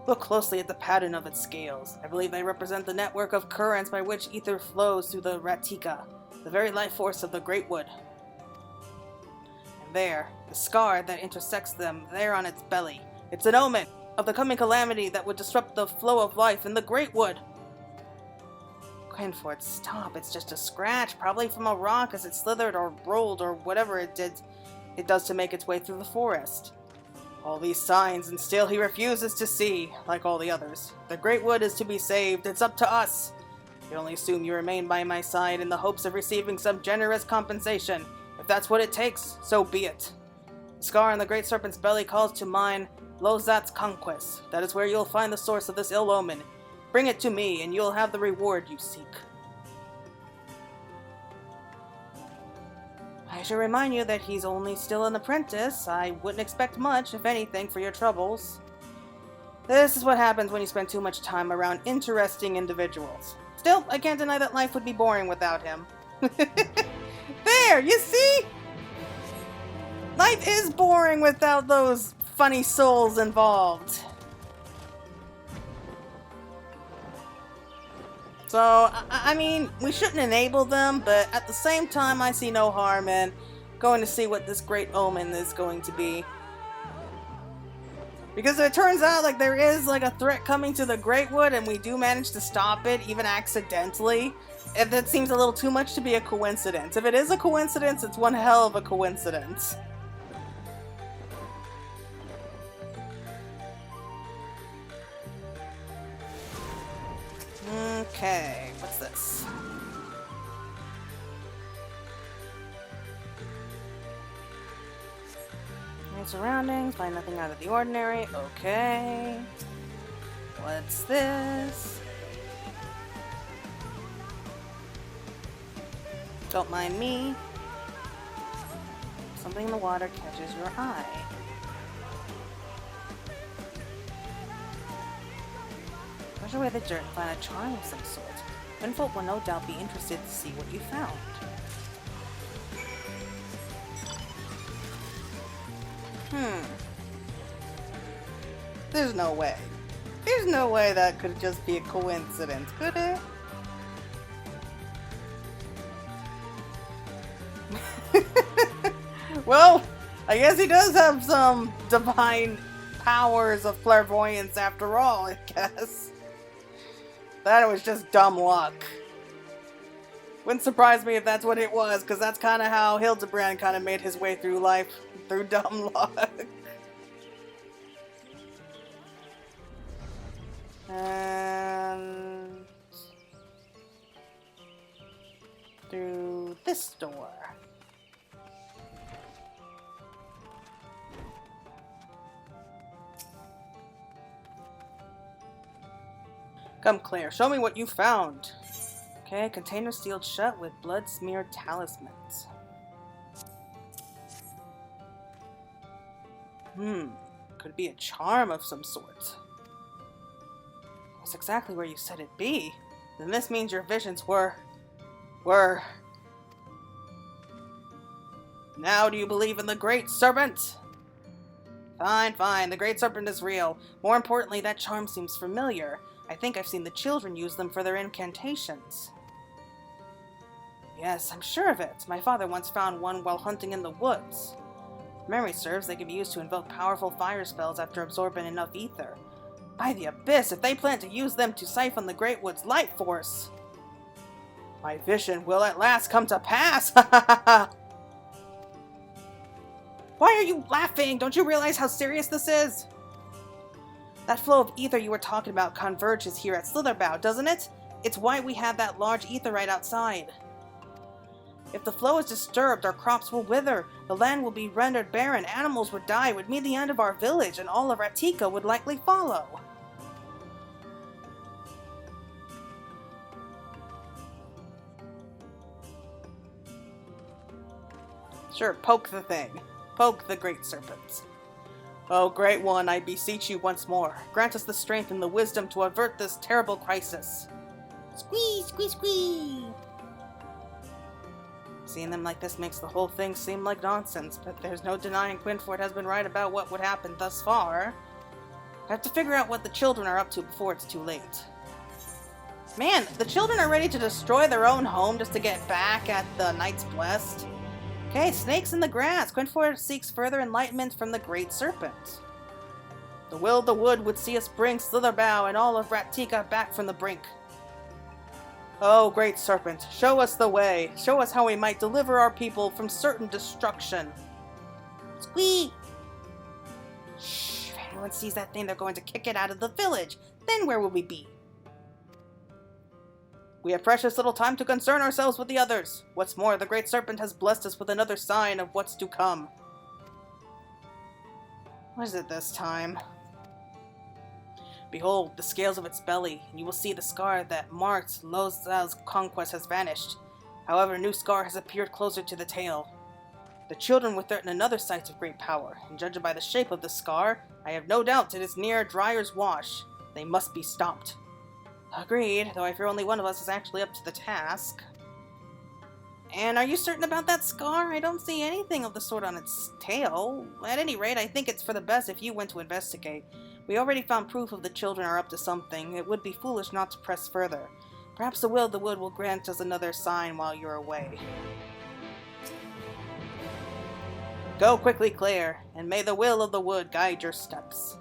Look closely at the pattern of its scales. I believe they represent the network of currents by which ether flows through the Rak'tika, the very life force of the Greatwood. And there, the scar that intersects them, there on its belly. It's an omen of the coming calamity that would disrupt the flow of life in the Greatwood. Quinford, stop. It's just a scratch, probably from a rock as it slithered or rolled or whatever it does to make its way through the forest. All these signs, and still he refuses to see, like all the others. The Greatwood is to be saved. It's up to us. I only assume you remain by my side in the hopes of receiving some generous compensation. If that's what it takes, so be it. The scar on the Great Serpent's belly calls to mind Lozat's conquest. That is where you'll find the source of this ill omen. Bring it to me, and you'll have the reward you seek. I should remind you that he's only still an apprentice. I wouldn't expect much, if anything, for your troubles. This is what happens when you spend too much time around interesting individuals. Still, I can't deny that life would be boring without him. There, you see? Life is boring without those funny souls involved. So, I mean, we shouldn't enable them, but at the same time, I see no harm in going to see what this great omen is going to be. Because it turns out like there is like a threat coming to the Greatwood, and we do manage to stop it, even accidentally. And that seems a little too much to be a coincidence. If it is a coincidence, it's one hell of a coincidence. Okay, what's this? Surroundings, find nothing out of the ordinary. Okay. What's this? Don't mind me. Something in the water catches your eye. Brush away the dirt and find a charm of some sort. Winfolk will no doubt be interested to see what you found. There's no way. There's no way that could just be a coincidence, could it? Well, I guess he does have some divine powers of clairvoyance after all, I guess. That was just dumb luck. Wouldn't surprise me if that's what it was, because that's kind of how Hildebrand kind of made his way through life, through dumb luck. And through this door. Come, Claire, show me what you found. Okay, container sealed shut with blood-smeared talismans. Could be a charm of some sort. That's exactly where you said it'd be. Then this means your visions were... Now do you believe in the Great Serpent? Fine, fine, the Great Serpent is real. More importantly, that charm seems familiar. I think I've seen the children use them for their incantations. Yes, I'm sure of it. My father once found one while hunting in the woods. If memory serves, they can be used to invoke powerful fire spells after absorbing enough ether. By the abyss, if they plan to use them to siphon the Greatwood's life force! My vision will at last come to pass! Why are you laughing? Don't you realize how serious this is? That flow of ether you were talking about converges here at Slitherbow, doesn't it? It's why we have that large ether right outside. If the flow is disturbed, our crops will wither, the land will be rendered barren, animals would die, it would mean the end of our village, and all of Rak'tika would likely follow. Sure, poke the thing. Poke the Great Serpent. Oh, Great One, I beseech you once more. Grant us the strength and the wisdom to avert this terrible crisis. Squee, squee, squee! Seeing them like this makes the whole thing seem like nonsense, but there's no denying Quinford has been right about what would happen thus far. I have to figure out what the children are up to before it's too late. Man, the children are ready to destroy their own home just to get back at the Knights Blessed. Okay, snakes in the grass. Quinford seeks further enlightenment from the Great Serpent. The will of the wood would see us bring Slitherbow and all of Rak'tika back from the brink. Oh, Great Serpent, show us the way. Show us how we might deliver our people from certain destruction. Squeak! Shh, if anyone sees that thing, they're going to kick it out of the village. Then where will we be? We have precious little time to concern ourselves with the others. What's more, the Great Serpent has blessed us with another sign of what's to come. What is it this time? Behold, the scales of its belly, and you will see the scar that marked Lozal's conquest has vanished. However, a new scar has appeared closer to the tail. The children would threaten another site of great power, and judging by the shape of the scar, I have no doubt it is near Dryer's Wash. They must be stopped. Agreed, though I fear only one of us is actually up to the task. And are you certain about that scar? I don't see anything of the sort on its tail. At any rate, I think it's for the best if you went to investigate. We already found proof of the children are up to something. It would be foolish not to press further. Perhaps the will of the wood will grant us another sign while you're away. Go quickly, Claire, and may the will of the wood guide your steps.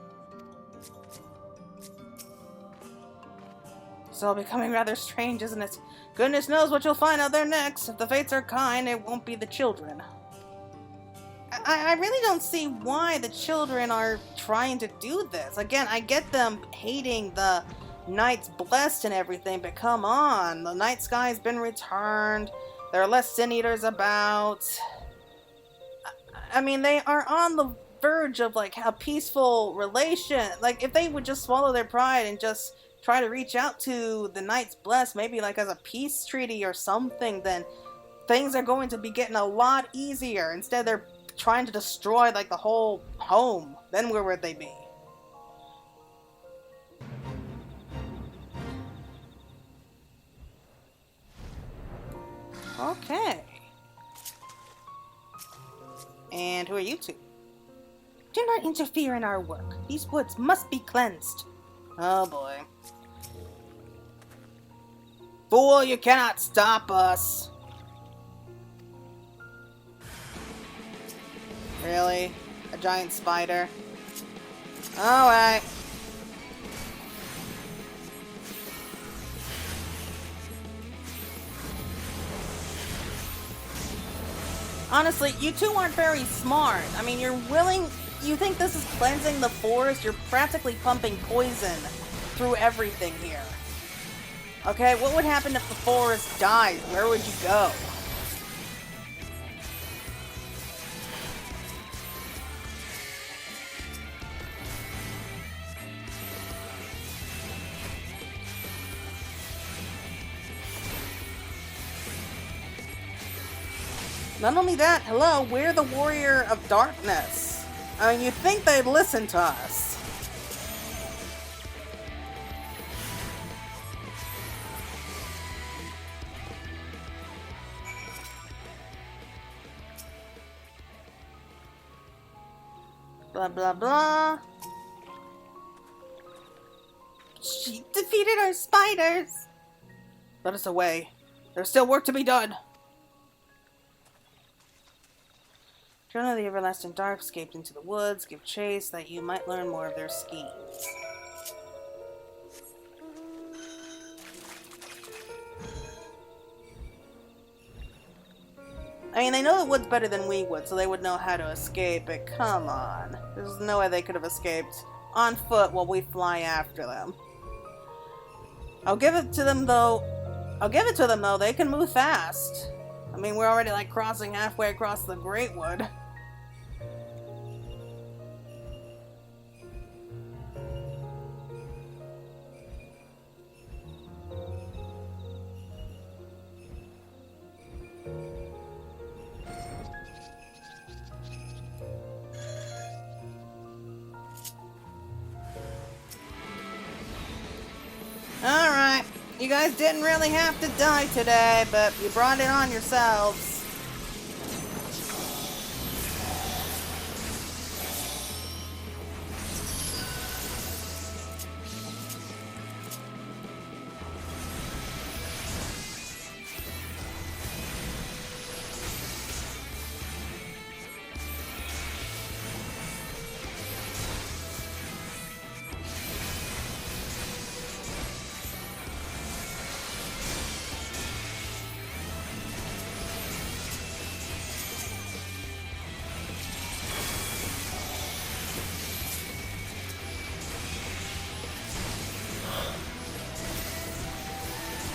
It's all becoming rather strange, isn't it? Goodness knows what you'll find out there next. If the fates are kind, it won't be the children. I really don't see why the children are trying to do this. Again, I get them hating the Night's Blessed and everything, but come on. The night sky's been returned. There are less sin eaters about. I mean, they are on the verge of, like, a peaceful relation. Like, if they would just swallow their pride and just try to reach out to the Night's Blessed, maybe like as a peace treaty or something, then things are going to be getting a lot easier. Instead, they're trying to destroy, like, the whole home. Then where would they be? Okay. And who are you two? Do not interfere in our work. These woods must be cleansed. Oh boy. Fool, you cannot stop us. Really? A giant spider? Alright. Honestly, you two aren't very smart. I mean, you think this is cleansing the forest? You're practically pumping poison through everything here. Okay, what would happen if the forest died? Where would you go? Not only that, hello, we're the Warrior of Darkness. I mean, you'd think they'd listen to us. Blah, blah, blah. She defeated our spiders. Let us away. There's still work to be done. Children of the everlasting dark escaped into the woods, give chase, that you might learn more of their schemes. I mean, they know the woods better than we would, so they would know how to escape, but come on. There's no way they could have escaped on foot while we fly after them. I'll give it to them, though, they can move fast. I mean, we're already, like, crossing halfway across the Greatwood. Alright, you guys didn't really have to die today, but you brought it on yourselves.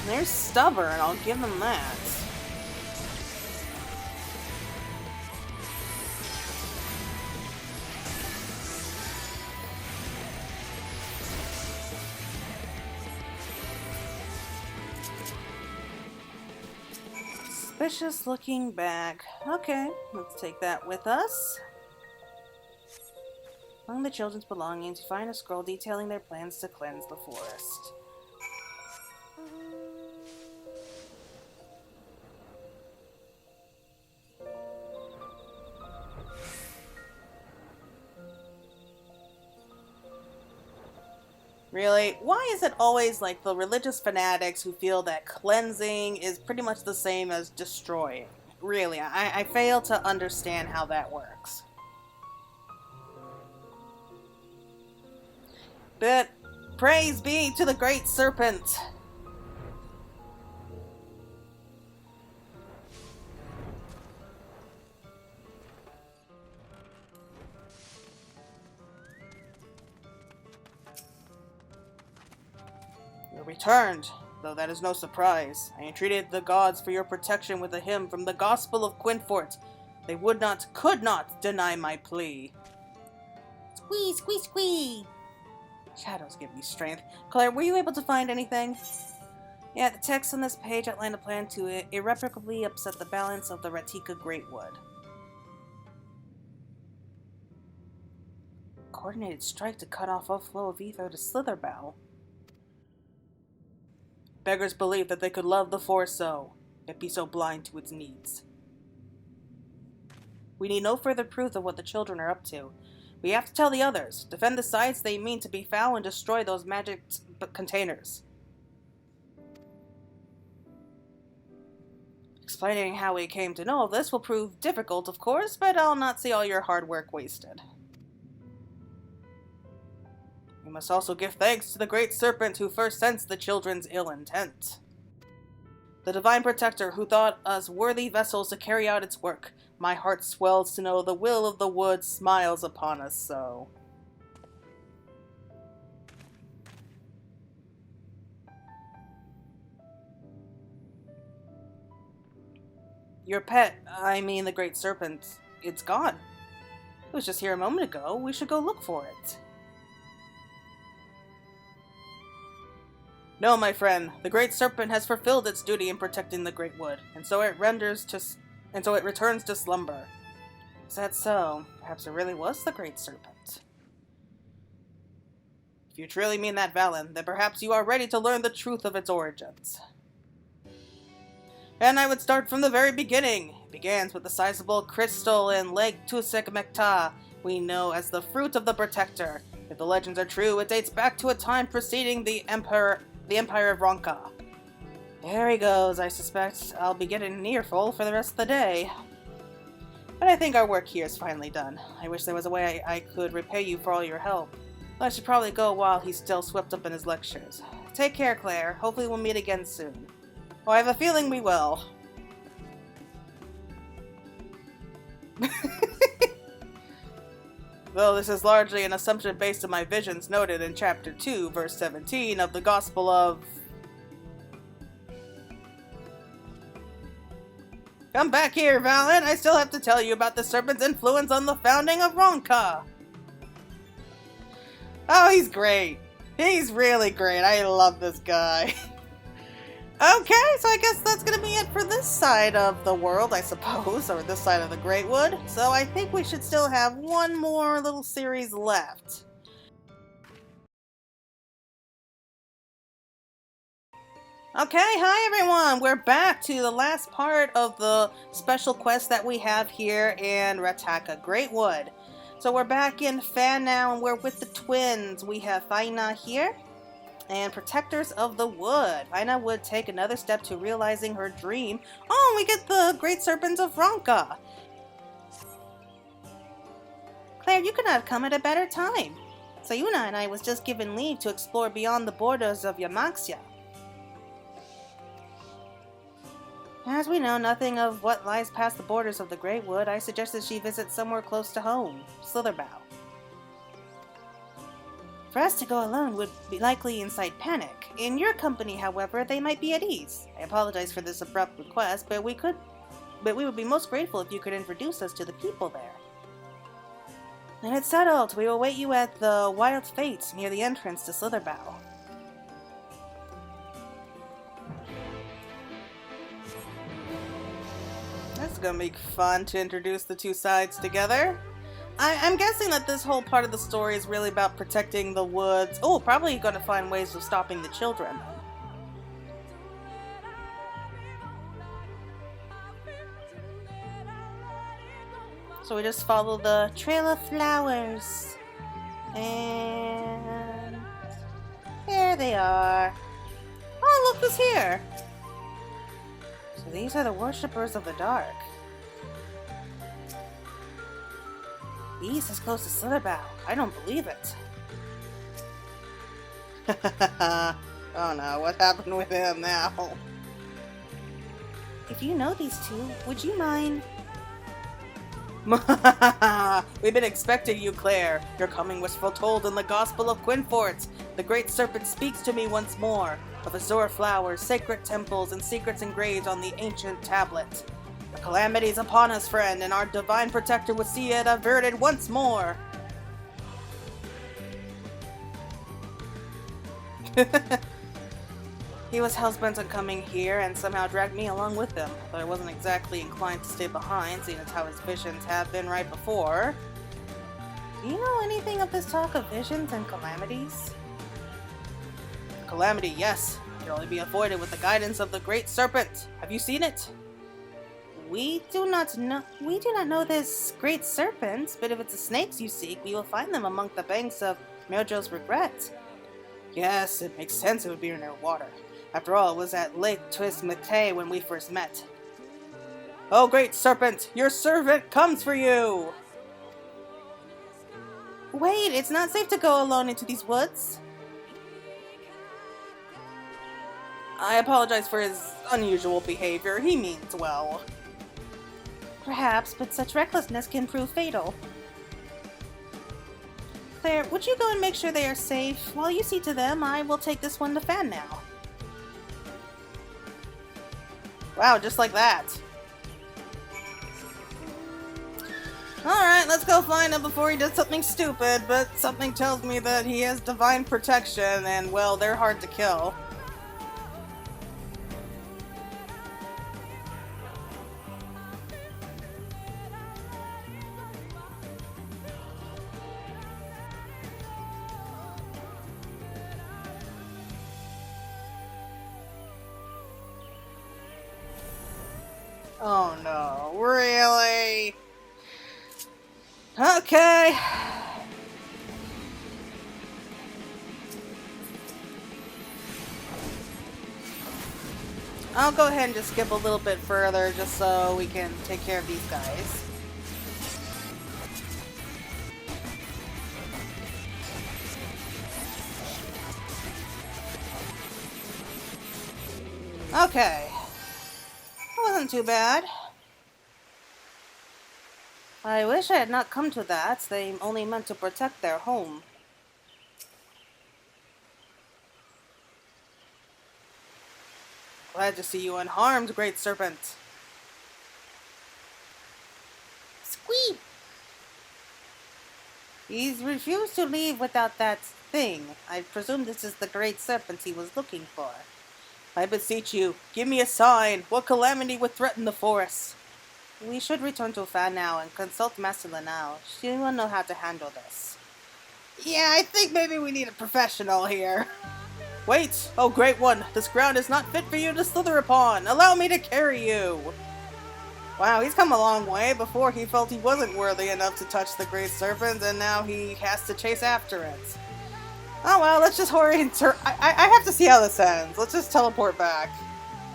They're stubborn, I'll give them that. Suspicious looking bag. Okay, let's take that with us. Among the children's belongings, you find a scroll detailing their plans to cleanse the forest. Really? Why is it always like the religious fanatics who feel that cleansing is pretty much the same as destroying? Really, I fail to understand how that works. But praise be to the Great Serpent! You returned, though that is no surprise. I entreated the gods for your protection with a hymn from the Gospel of Quinfort. They could not deny my plea. Squee, squee, squee! Shadows give me strength. Claire, were you able to find anything? Yeah, the text on this page outlined a plan to irreparably upset the balance of the Rak'tika Greatwood. Coordinated strike to cut off a flow of ether to Slitherbow. Beggars believed that they could love the force so, yet be so blind to its needs. We need no further proof of what the children are up to. We have to tell the others, defend the sites they mean to be foul and destroy those magic containers. Explaining how we came to know of this will prove difficult, of course, but I'll not see all your hard work wasted. We must also give thanks to the Great Serpent who first sensed the children's ill intent. The Divine Protector who thought us worthy vessels to carry out its work. My heart swells to know the will of the wood smiles upon us so. Your pet, I mean the Great Serpent, it's gone. It was just here a moment ago. We should go look for it. No, my friend, the Great Serpent has fulfilled its duty in protecting the Great Wood, and so it returns to slumber. Is that so? Perhaps it really was the Great Serpent. If you truly mean that, Valen, then perhaps you are ready to learn the truth of its origins. And I would start from the very beginning. It begins with the sizable crystal in Lake Tusek Mekta, we know as the Fruit of the Protector. If the legends are true, it dates back to a time preceding the Empire of Ranka. There he goes. I suspect I'll be getting an earful for the rest of the day. But I think our work here is finally done. I wish there was a way I could repay you for all your help. But I should probably go while he's still swept up in his lectures. Take care, Claire. Hopefully we'll meet again soon. Oh, I have a feeling we will. Though this is largely an assumption based on my visions noted in Chapter 2, verse 17 of the Gospel of... Come back here, Valen! I still have to tell you about the Serpent's influence on the founding of Ranka! Oh, he's great! He's really great! I love this guy! Okay, so I guess that's gonna be it for this side of the world, I suppose, or this side of the Greatwood. So I think we should still have one more little series left. Okay, hi everyone! We're back to the last part of the special quest that we have here in Rak'tika Greatwood. So we're back in Fan now, and we're with the twins. We have Faina here, and Protectors of the Wood. Faina would take another step to realizing her dream. Oh, we get the Great Serpent of Ranka! Claire, you could not have come at a better time. Sayuna and I was just given leave to explore beyond the borders of Yamaxia. As we know nothing of what lies past the borders of the Greatwood, I suggested she visit somewhere close to home, Slitherbow. For us to go alone would be likely incite panic. In your company, however, they might be at ease. I apologize for this abrupt request, but we would be most grateful if you could introduce us to the people there. And it's settled. We will await you at the Wild Fates near the entrance to Slitherbow. gonna be fun to introduce the two sides together. I'm guessing that this whole part of the story is really about protecting the woods. Oh, probably gonna find ways of stopping the children. So we just follow the trail of flowers. And there they are. Oh, look who's here. So these are the worshippers of the dark. He's as close to Slitherbow. I don't believe it. Oh no, what happened with him now? If you know these two, would you mind? We've been expecting you, Claire. Your coming was foretold in the Gospel of Quinfort. The Great Serpent speaks to me once more of azure flowers, sacred temples, and secrets engraved on the ancient tablet. The calamity is upon us, friend, and our divine protector would see it averted once more. He was hellbent on coming here and somehow dragged me along with him, though I wasn't exactly inclined to stay behind, seeing as how his visions have been right before. Do you know anything of this talk of visions and calamities? Calamity, yes. It can only be avoided with the guidance of the Great Serpent. Have you seen it? We do not know this Great Serpent, but if it's the snakes you seek, we will find them among the banks of Merjo's Regret. Yes, it makes sense it would be near water. After all, it was at Lake Twist McTay when we first met. Oh, Great Serpent, your servant comes for you! Wait, it's not safe to go alone into these woods. I apologize for his unusual behavior. He means well. Perhaps, but such recklessness can prove fatal. Claire, would you go and make sure they are safe? While you see to them, I will take this one to Fan now. Wow, just like that. Alright, let's go find him before he does something stupid, but something tells me that he has divine protection, and, well, they're hard to kill. Oh no, really? Okay. I'll go ahead and just skip a little bit further just so we can take care of these guys. Okay. That wasn't too bad. I wish I had not come to that. They only meant to protect their home. Glad to see you unharmed, Great Serpent. Squeak! He's refused to leave without that thing. I presume this is the Great Serpent he was looking for. I beseech you, give me a sign. What calamity would threaten the forest? We should return to Fan now and consult Master Lanao. She will know how to handle this. Yeah, I think maybe we need a professional here. Wait! Oh, Great One! This ground is not fit for you to slither upon! Allow me to carry you! Wow, he's come a long way. Before he felt he wasn't worthy enough to touch the Great Serpent, and now he has to chase after it. Oh well, let's just hurry and I have to see how this ends. Let's just teleport back.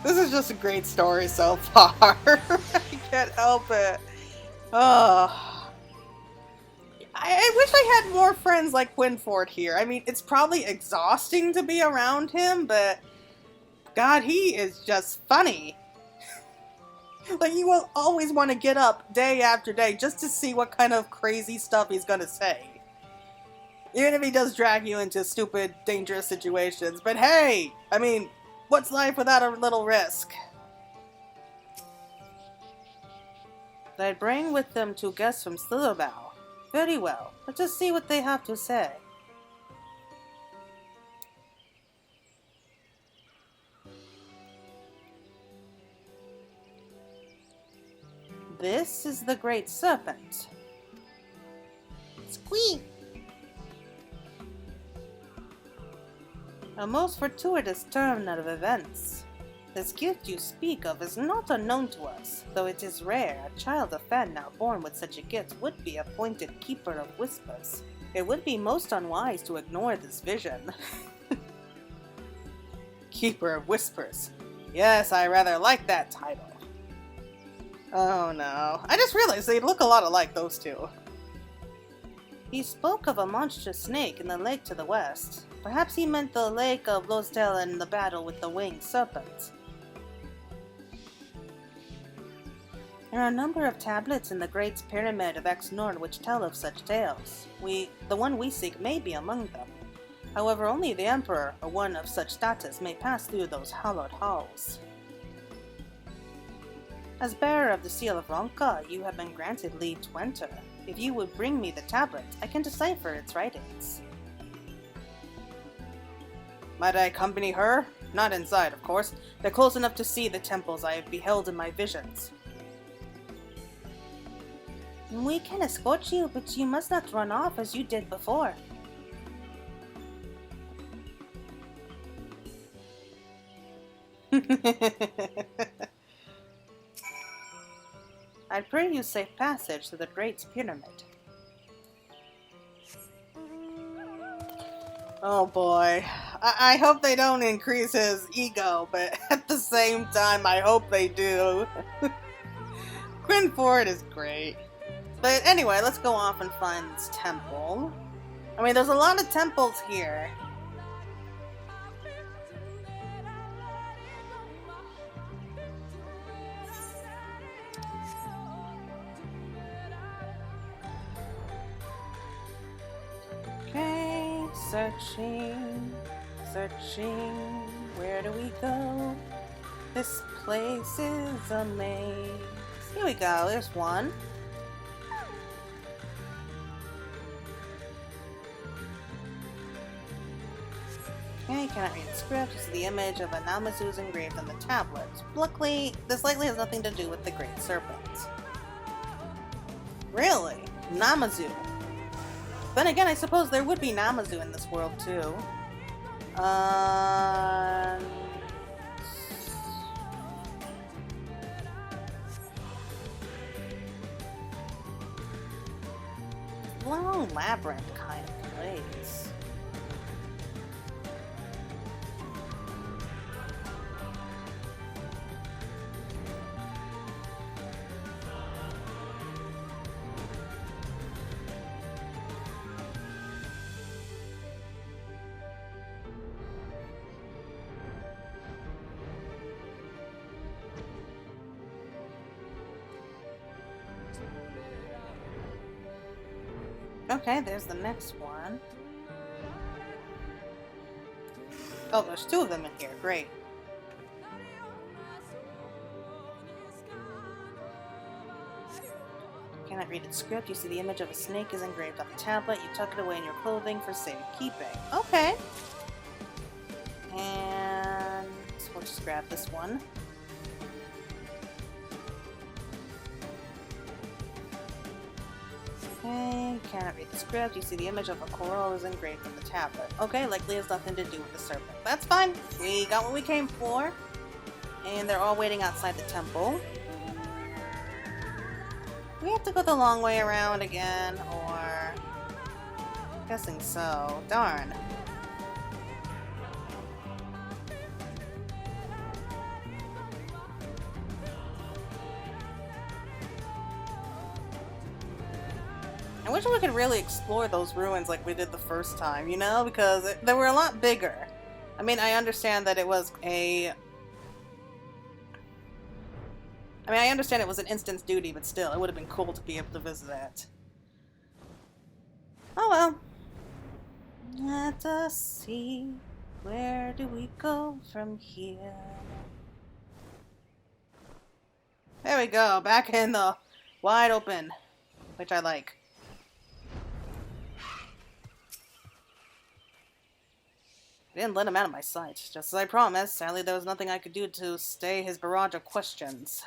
This is just a great story so far. I can't help it. Oh. I wish I had more friends like Quinfort here. I mean, it's probably exhausting to be around him, but God, he is just funny. Like, you will always want to get up day after day just to see what kind of crazy stuff he's gonna say. Even if he does drag you into stupid, dangerous situations. But hey! I mean, what's life without a little risk? They'd bring with them two guests from Slitherbow. Very well. Let's just see what they have to say. This is the Great Serpent. Squeak! A most fortuitous turn of events. This gift you speak of is not unknown to us, though it is rare. A child of Fan now born with such a gift would be appointed Keeper of Whispers. It would be most unwise to ignore this vision. Keeper of Whispers. Yes, I rather like that title. Oh no. I just realized they look a lot alike, those two. He spoke of a monstrous snake in the lake to the west. Perhaps he meant the lake of Lostel and the battle with the winged serpents. There are a number of tablets in the Great Pyramid of Ex-Nord which tell of such tales. The one we seek may be among them. However, only the Emperor, or one of such status, may pass through those hallowed halls. As bearer of the seal of Ranka, you have been granted leave to enter. If you would bring me the tablet, I can decipher its writings. Might I accompany her? Not inside, of course. They're close enough to see the temples I have beheld in my visions. We can escort you, but you must not run off as you did before. I pray you safe passage to the Great Pyramid. Oh boy. I hope they don't increase his ego, but at the same time, I hope they do. Greenwood is great. But anyway, let's go off and find this temple. I mean, there's a lot of temples here. Okay, searching, where do we go? This place is a maze. Here we go, there's one. Okay, cannot read the script. This is the image of a Namazu's engraved on the tablet. Luckily, this likely has nothing to do with the Great Serpent. Really? Namazu. Then again, I suppose there would be Namazu in this world too. Long labyrinth kind of place. Okay, there's the next one. Oh, there's two of them in here. Great. Cannot read its script. You see the image of a snake is engraved on the tablet. You tuck it away in your clothing for safekeeping. Okay. And we'll just grab this one. Okay, cannot read the script. You see the image of a coral is engraved on the tablet. Okay, likely has nothing to do with the serpent. That's fine. We got what we came for. And they're all waiting outside the temple. We have to go the long way around again, or... I'm guessing so. Darn. I wish we could really explore those ruins like we did the first time, you know? Because they were a lot bigger. I mean, I understand that it was I understand it was an instance duty, but still, it would have been cool to be able to visit that. Oh well. Let us see. Where do we go from here? There we go, back in the wide open, which I like. I didn't let him out of my sight, just as I promised. Sadly, there was nothing I could do to stay his barrage of questions.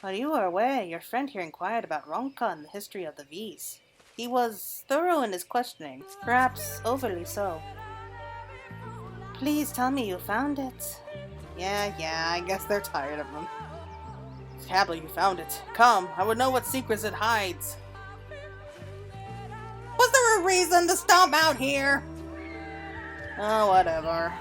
While you were away, your friend here inquired about Ranka and the history of the V's. He was thorough in his questioning, perhaps overly so. Please tell me you found it. Yeah, I guess they're tired of him. Tablet, you found it. Come, I would know what secrets it hides. Was there a reason to stomp out here? Oh, whatever.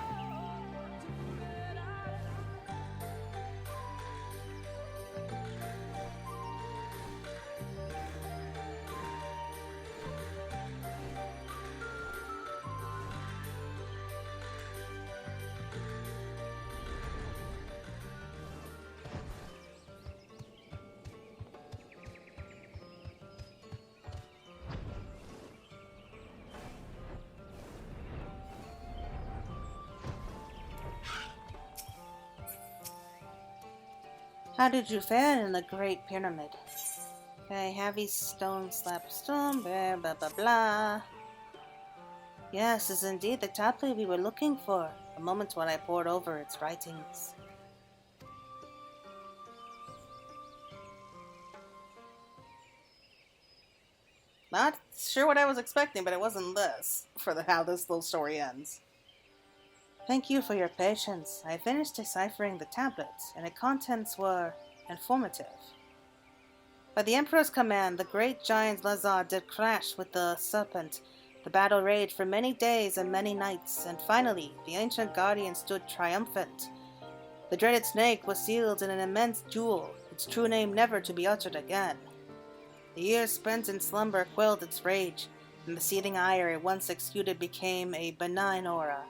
How did you fare in the Great Pyramid? Okay, heavy stone, slap stone, blah blah blah blah. Yes, is indeed the tablet we were looking for. A moment when I pored over its writings. Not sure what I was expecting, but it wasn't this, for how this little story ends. Thank you for your patience. I finished deciphering the tablets, and its contents were informative. By the Emperor's command, the great giant Lazar did crash with the Serpent. The battle raged for many days and many nights, and finally, the ancient guardian stood triumphant. The dreaded snake was sealed in an immense jewel, its true name never to be uttered again. The years spent in slumber quelled its rage, and the seething ire it once exuded became a benign aura.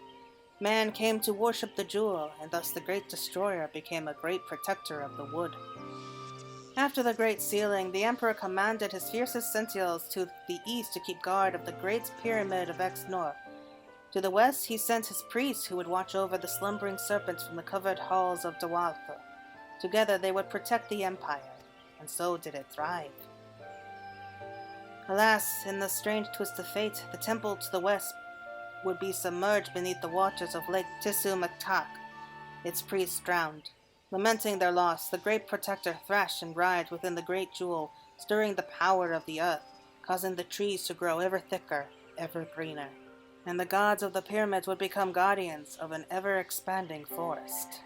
Man came to worship the jewel, and thus the great destroyer became a great protector of the wood. After the great sealing, the Emperor commanded his fiercest sentinels to the east to keep guard of the Great Pyramid of Ex-Nor. To the west, he sent his priests who would watch over the slumbering serpents from the covered halls of Dawaltha. Together they would protect the Empire, and so did it thrive. Alas, in the strange twist of fate, the temple to the west would be submerged beneath the waters of Lake Tissue-Maktak, its priests drowned. Lamenting their loss, the great protector thrashed and writhed within the great jewel, stirring the power of the earth, causing the trees to grow ever thicker, ever greener. And the gods of the pyramids would become guardians of an ever-expanding forest.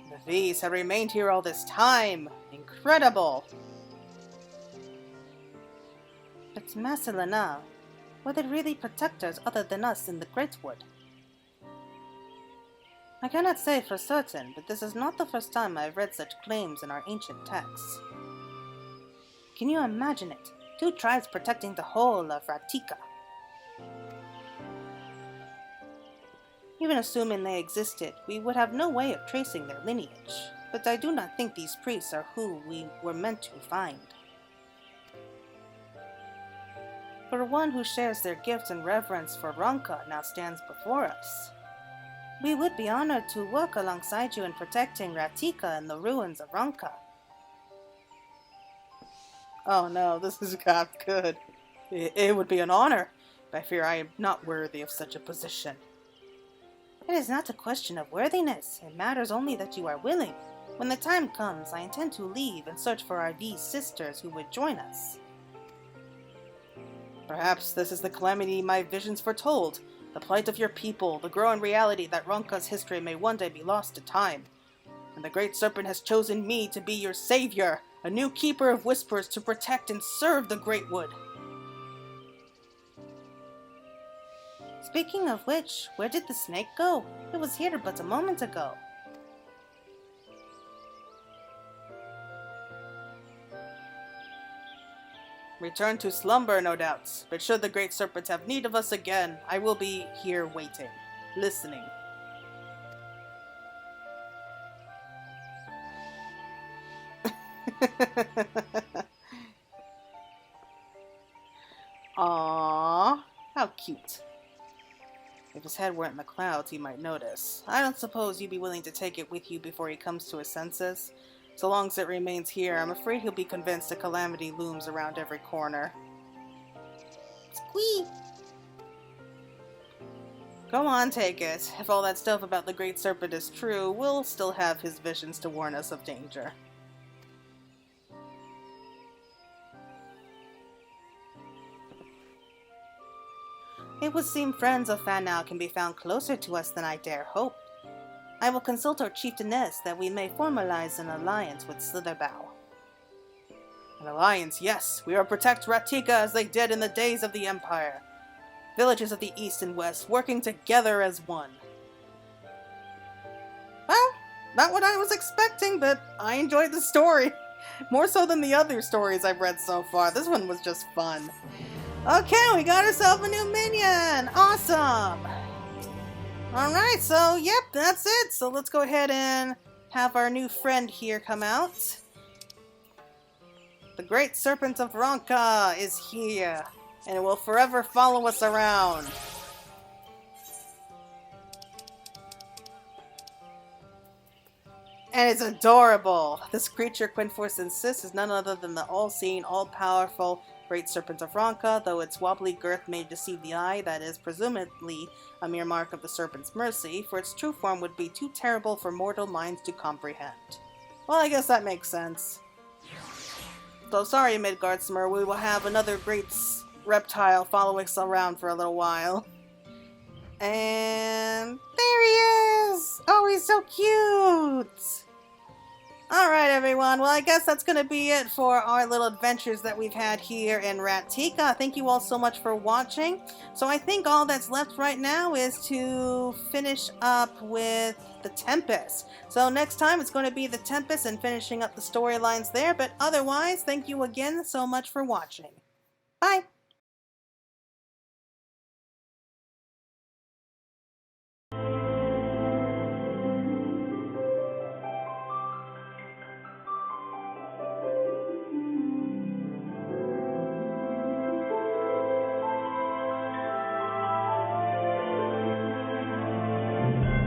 The V's had remained here all this time! Incredible! But Maselana, were there really protectors other than us in the Greatwood? I cannot say for certain, but this is not the first time I have read such claims in our ancient texts. Can you imagine it? 2 tribes protecting the whole of Rak'tika. Even assuming they existed, we would have no way of tracing their lineage, but I do not think these priests are who we were meant to find. For one who shares their gift and reverence for Ranka now stands before us. We would be honored to work alongside you in protecting Rak'tika and the ruins of Ranka. Oh no, this is not good. It would be an honor, but I fear I am not worthy of such a position. It is not a question of worthiness. It matters only that you are willing. When the time comes, I intend to leave and search for our V sisters who would join us. Perhaps this is the calamity my visions foretold. The plight of your people, the growing reality that Ranka's history may one day be lost to time. And the Great Serpent has chosen me to be your savior, a new keeper of whispers to protect and serve the Greatwood. Speaking of which, where did the snake go? It was here but a moment ago. Return to slumber, no doubt, but should the Great Serpent have need of us again, I will be here waiting, listening. Aww, how cute. If his head weren't in the clouds, he might notice. I don't suppose you'd be willing to take it with you before he comes to his senses? So long as it remains here, I'm afraid he'll be convinced a calamity looms around every corner. Squee! Go on, take it. If all that stuff about the Great Serpent is true, we'll still have his visions to warn us of danger. It would seem friends of Fanau can be found closer to us than I dare hope. I will consult our chieftainess that we may formalize an alliance with Slitherbow. An alliance, yes. We will protect Rak'tika as they did in the days of the Empire. Villages of the East and West working together as one. Well, not what I was expecting, but I enjoyed the story. More so than the other stories I've read so far. This one was just fun. Okay, we got ourselves a new minion! Awesome! Alright, so yep, that's it. So let's go ahead and have our new friend here come out. The Great Serpent of Ranka is here, and it will forever follow us around. And it's adorable! This creature, Quinforce insists, is none other than the all-seeing, all-powerful Great Serpent of Ranka, though its wobbly girth may deceive the eye. That is presumably a mere mark of the Serpent's mercy, for its true form would be too terrible for mortal minds to comprehend. Well, I guess that makes sense. So sorry, Midgardsmer, we will have another great reptile follow us around for a little while. And there he is! Oh, he's so cute! Alright everyone, well I guess that's going to be it for our little adventures that we've had here in Rak'tika. Thank you all so much for watching. So I think all that's left right now is to finish up with the Tempest. So next time it's going to be the Tempest and finishing up the storylines there, but otherwise, thank you again so much for watching. Bye!